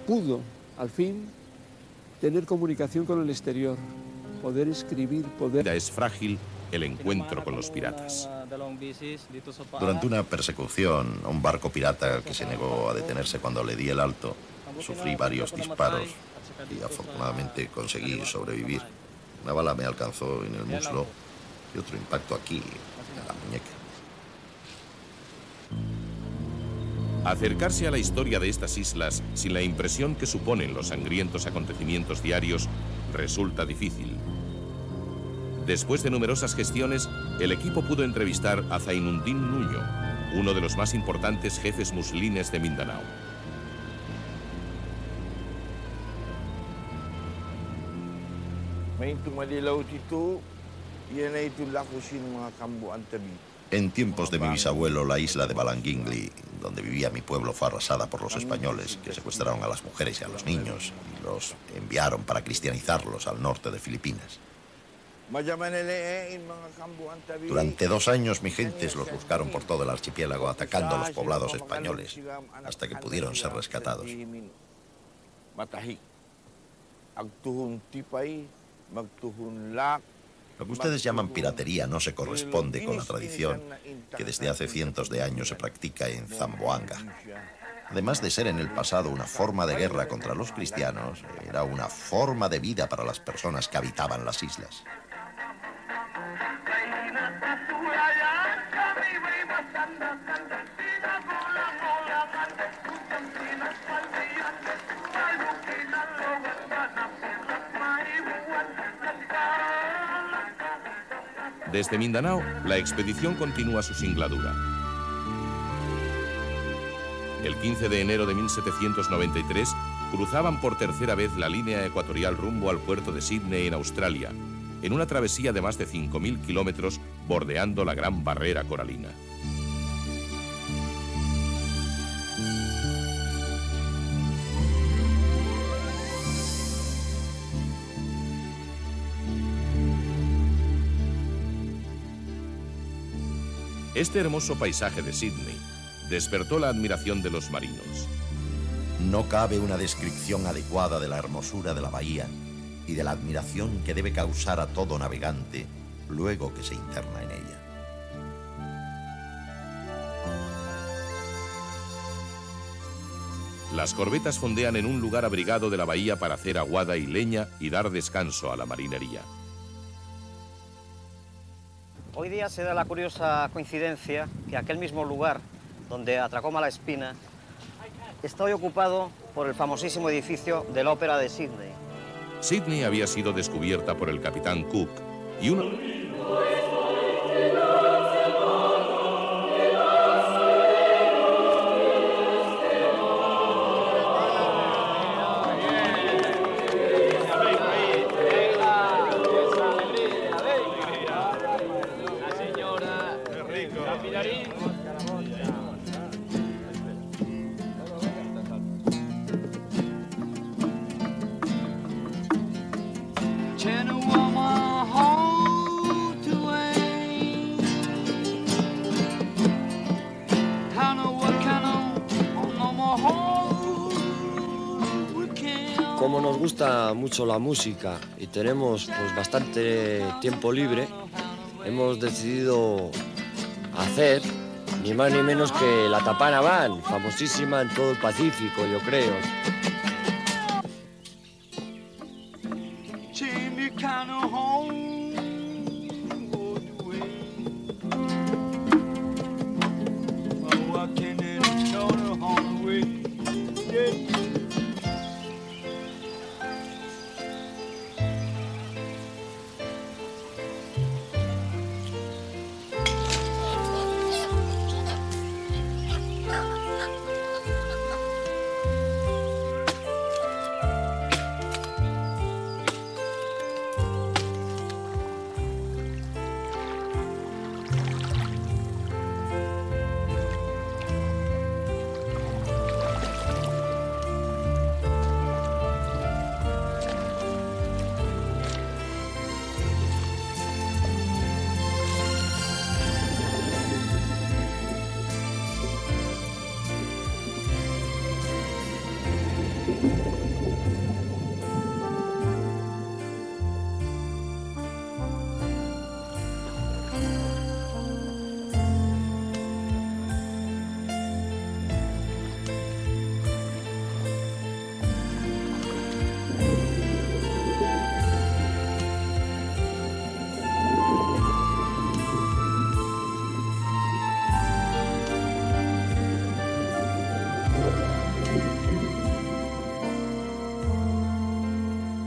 pudo, al fin, tener comunicación con el exterior, poder escribir, poder... Es frágil el encuentro con los piratas. Durante una persecución a un barco pirata que se negó a detenerse cuando le di el alto, sufrí varios disparos y afortunadamente conseguí sobrevivir. Una bala me alcanzó en el muslo y otro impacto aquí, en la muñeca. Acercarse a la historia de estas islas sin la impresión que suponen los sangrientos acontecimientos diarios resulta difícil. Después de numerosas gestiones, el equipo pudo entrevistar a Zainuddin Nuño, uno de los más importantes jefes musulines de Mindanao. En tiempos de mi bisabuelo, la isla de Balangingli, donde vivía mi pueblo, fue arrasada por los españoles, que secuestraron a las mujeres y a los niños y los enviaron para cristianizarlos al norte de Filipinas. Durante 2 años, mis gentes los buscaron por todo el archipiélago, atacando a los poblados españoles, hasta que pudieron ser rescatados. Lo que ustedes llaman piratería no se corresponde con la tradición que desde hace cientos de años se practica en Zamboanga. Además de ser en el pasado una forma de guerra contra los cristianos, era una forma de vida para las personas que habitaban las islas. Desde Mindanao, la expedición continúa su singladura. El 15 de enero de 1793, cruzaban por tercera vez la línea ecuatorial rumbo al puerto de Sídney, en Australia, en una travesía de más de 5.000 kilómetros bordeando la Gran Barrera Coralina. Este hermoso paisaje de Sídney despertó la admiración de los marinos. No cabe una descripción adecuada de la hermosura de la bahía y de la admiración que debe causar a todo navegante luego que se interna en ella. Las corbetas fondean en un lugar abrigado de la bahía para hacer aguada y leña y dar descanso a la marinería. Hoy día se da la curiosa coincidencia que aquel mismo lugar donde atracó Malespina está hoy ocupado por el famosísimo edificio de la Ópera de Sídney. Sídney había sido descubierta por el capitán Cook y uno... Como nos gusta mucho la música y tenemos pues bastante tiempo libre, hemos decidido hacer ni más ni menos que la Tapana Band, famosísima en todo el Pacífico, yo creo. take me kind of home all the way. Oh, I can't let it go the whole way. Yeah.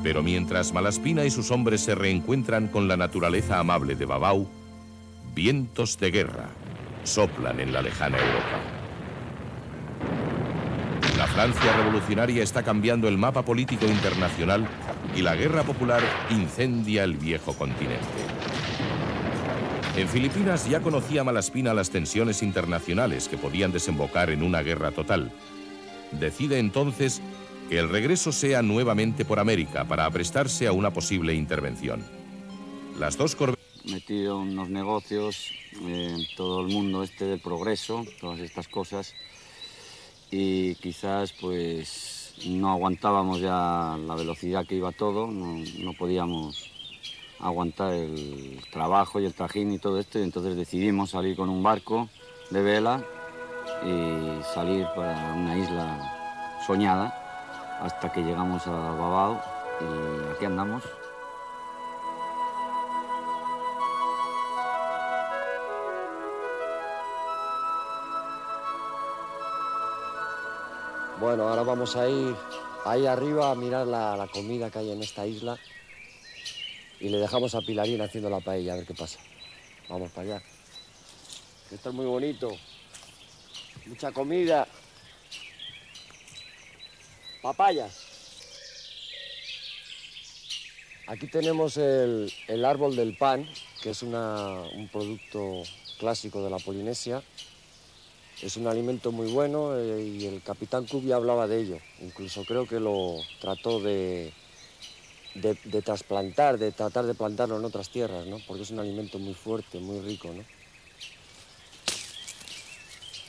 Pero mientras Malaspina y sus hombres se reencuentran con la naturaleza amable de Babau, vientos de guerra soplan en la lejana Europa. La Francia revolucionaria está cambiando el mapa político internacional y la guerra popular incendia el viejo continente. En Filipinas ya conocía Malaspina las tensiones internacionales que podían desembocar en una guerra total. Decide entonces que el regreso sea nuevamente por América para aprestarse a una posible intervención. Las dos corbetas... Metido en unos negocios, todo el mundo este del progreso, todas estas cosas, y quizás pues no aguantábamos ya la velocidad que iba todo, no podíamos aguantar el trabajo y el trajín y todo esto, y entonces decidimos salir con un barco de vela y salir para una isla soñada, hasta que llegamos a Babau y aquí andamos. Bueno, ahora vamos a ir ahí arriba a mirar la comida que hay en esta isla y le dejamos a Pilarín haciendo la paella, a ver qué pasa. Vamos para allá. Esto es muy bonito. Mucha comida. Papayas. Aquí tenemos el árbol del pan, que es un producto clásico de la Polinesia. Es un alimento muy bueno y el capitán Cook ya hablaba de ello. Incluso creo que lo trató de trasplantar, de tratar de plantarlo en otras tierras, ¿no? Porque es un alimento muy fuerte, muy rico, ¿no?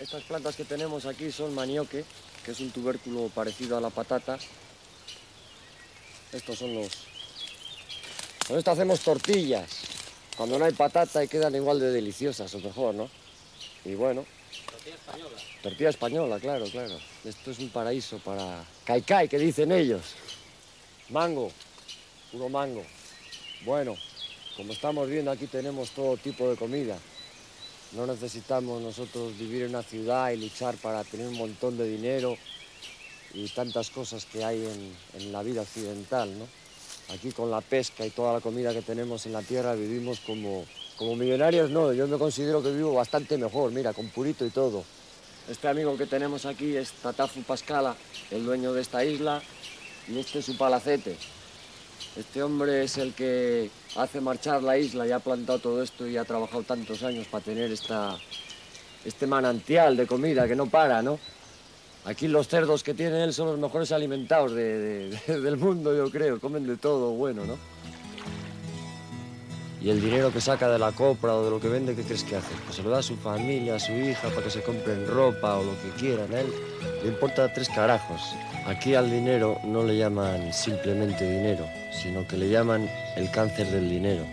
Estas plantas que tenemos aquí son manioque, que es un tubérculo parecido a la patata. Estos son los... Con esto hacemos tortillas. Cuando no hay patata y quedan igual de deliciosas, o mejor, ¿no? Y bueno... Tortilla española. Tortilla española, claro, claro. Esto es un paraíso para... Caicai, que dicen ellos. Mango, puro mango. Bueno, como estamos viendo, aquí tenemos todo tipo de comida. No necesitamos nosotros vivir en una ciudad y luchar para tener un montón de dinero y tantas cosas que hay en la vida occidental, ¿no? Aquí con la pesca y toda la comida que tenemos en la tierra vivimos como millonarios, no. Yo me considero que vivo bastante mejor, mira, con purito y todo. Este amigo que tenemos aquí es Tatafu Pascala, el dueño de esta isla, y este es su palacete. Este hombre es el que hace marchar la isla y ha plantado todo esto y ha trabajado tantos años para tener este manantial de comida que no para, ¿no? Aquí los cerdos que tiene él son los mejores alimentados del mundo, yo creo. Comen de todo bueno, ¿no? Y el dinero que saca de la copra o de lo que vende, ¿qué crees que hace? Pues se lo da a su familia, a su hija, para que se compren ropa o lo que quieran. A él le importa 3 carajos. Aquí al dinero no le llaman simplemente dinero, sino que le llaman el cáncer del dinero.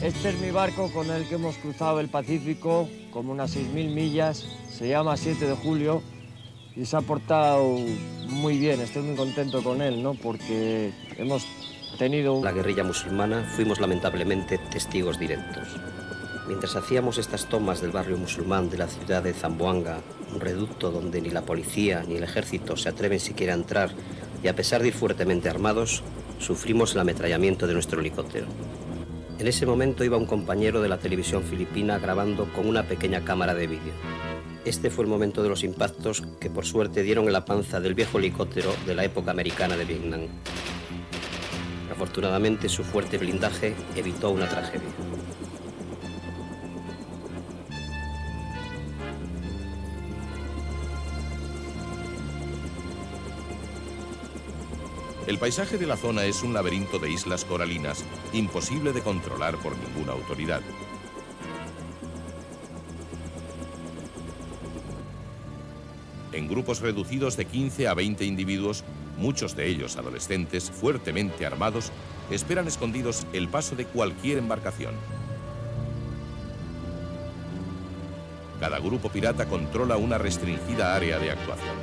Este es mi barco con el que hemos cruzado el Pacífico, como unas 6.000 millas. Se llama 7 de julio y se ha portado muy bien. Estoy muy contento con él, ¿no? Porque hemos tenido... La guerrilla musulmana fuimos lamentablemente testigos directos. Mientras hacíamos estas tomas del barrio musulmán de la ciudad de Zamboanga, un reducto donde ni la policía ni el ejército se atreven siquiera a entrar, y a pesar de ir fuertemente armados, sufrimos el ametrallamiento de nuestro helicóptero. En ese momento iba un compañero de la televisión filipina grabando con una pequeña cámara de vídeo. Este fue el momento de los impactos que por suerte dieron en la panza del viejo helicóptero de la época americana de Vietnam. Afortunadamente, su fuerte blindaje evitó una tragedia. El paisaje de la zona es un laberinto de islas coralinas imposible de controlar por ninguna autoridad. En grupos reducidos de 15 a 20 individuos, muchos de ellos adolescentes, fuertemente armados, esperan escondidos el paso de cualquier embarcación. Cada grupo pirata controla una restringida área de actuación.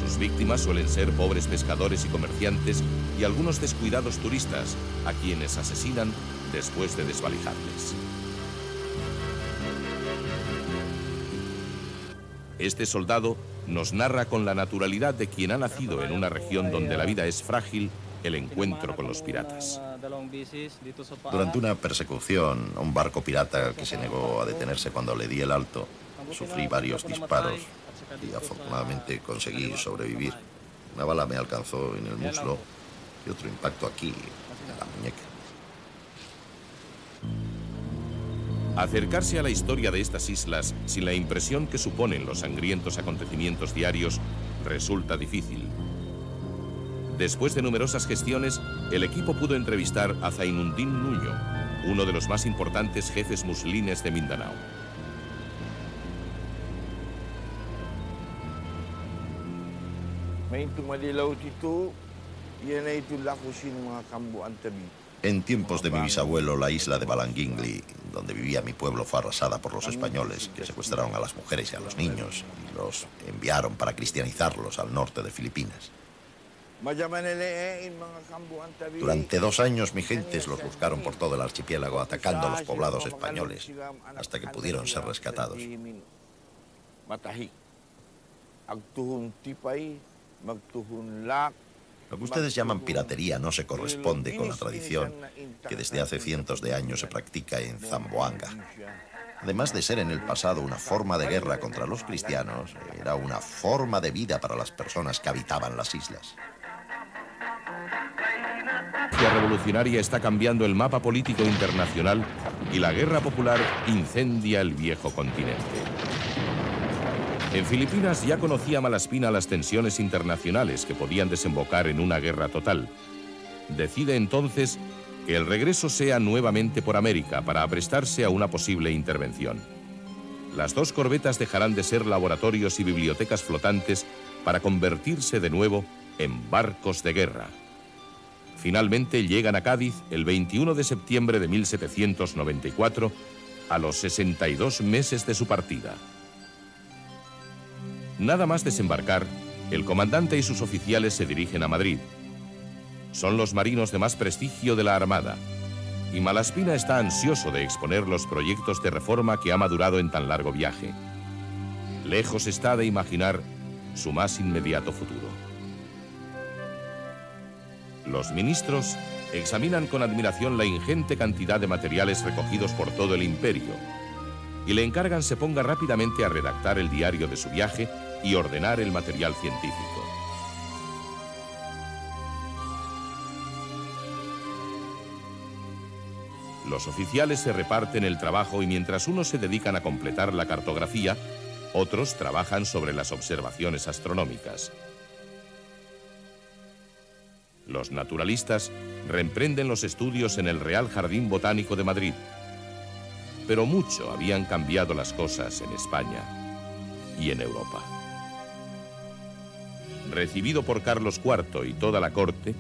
Sus víctimas suelen ser pobres pescadores y comerciantes y algunos descuidados turistas, a quienes asesinan después de desvalijarles. Este soldado nos narra con la naturalidad de quien ha nacido en una región donde la vida es frágil el encuentro con los piratas. Durante una persecución a un barco pirata que se negó a detenerse cuando le di el alto, sufrí varios disparos y afortunadamente conseguí sobrevivir. Una bala me alcanzó en el muslo y otro impacto aquí, en la muñeca. Acercarse a la historia de estas islas sin la impresión que suponen los sangrientos acontecimientos diarios resulta difícil. Después de numerosas gestiones, el equipo pudo entrevistar a Zainuddin Nuño, uno de los más importantes jefes muslines de Mindanao. En tiempos de mi bisabuelo, la isla de Balangingli, donde vivía mi pueblo, fue arrasada por los españoles, que secuestraron a las mujeres y a los niños y los enviaron para cristianizarlos al norte de Filipinas. Durante 2 años, mis gentes los buscaron por todo el archipiélago, atacando a los poblados españoles, hasta que pudieron ser rescatados. Lo que ustedes llaman piratería no se corresponde con la tradición que desde hace cientos de años se practica en Zamboanga. Además de ser en el pasado una forma de guerra contra los cristianos, era una forma de vida para las personas que habitaban las islas. La revolucionaria está cambiando el mapa político internacional y la guerra popular incendia el viejo continente. En Filipinas ya conocía Malaspina las tensiones internacionales que podían desembocar en una guerra total. Decide entonces que el regreso sea nuevamente por América para aprestarse a una posible intervención. Las 2 corbetas dejarán de ser laboratorios y bibliotecas flotantes para convertirse de nuevo en barcos de guerra. Finalmente llegan a Cádiz el 21 de septiembre de 1794, a los 62 meses de su partida. Nada más desembarcar, el comandante y sus oficiales se dirigen a Madrid. Son los marinos de más prestigio de la Armada, y Malaspina está ansioso de exponer los proyectos de reforma que ha madurado en tan largo viaje. Lejos está de imaginar su más inmediato futuro. Los ministros examinan con admiración la ingente cantidad de materiales recogidos por todo el imperio y le encargan se ponga rápidamente a redactar el diario de su viaje y ordenar el material científico. Los oficiales se reparten el trabajo y mientras unos se dedican a completar la cartografía, otros trabajan sobre las observaciones astronómicas. Los naturalistas reemprenden los estudios en el Real Jardín Botánico de Madrid. Pero mucho habían cambiado las cosas en España y en Europa. Recibido por Carlos IV y toda la corte,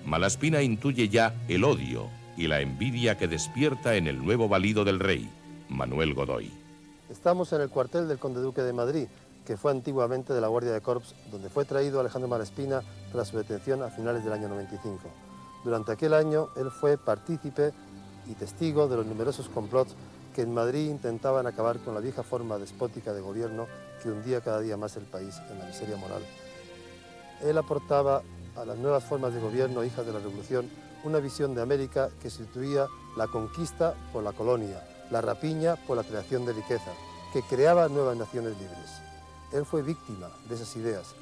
Malaspina intuye ya el odio y la envidia que despierta en el nuevo valido del rey, Manuel Godoy. Estamos en el cuartel del conde duque de Madrid, que fue antiguamente de la Guardia de Corps, donde fue traído Alejandro Malaspina tras su detención a finales del año 95. Durante aquel año él fue partícipe y testigo de los numerosos complots que en Madrid intentaban acabar con la vieja forma despótica de gobierno que hundía cada día más el país en la miseria moral. Él aportaba a las nuevas formas de gobierno hijas de la Revolución una visión de América que sustituía la conquista por la colonia, la rapiña por la creación de riqueza, que creaba nuevas naciones libres. Él fue víctima de esas ideas,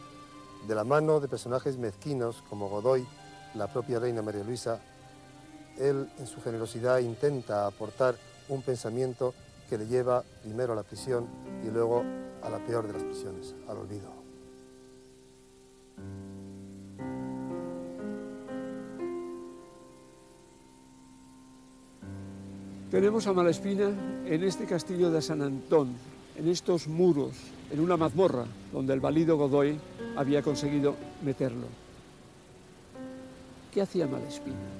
de la mano de personajes mezquinos como Godoy, la propia reina María Luisa. Él, en su generosidad, intenta aportar un pensamiento que le lleva primero a la prisión y luego a la peor de las prisiones, al olvido. Tenemos a Malaspina en este castillo de San Antón, en estos muros, en una mazmorra donde el valido Godoy había conseguido meterlo. ¿Qué hacía Malaspina?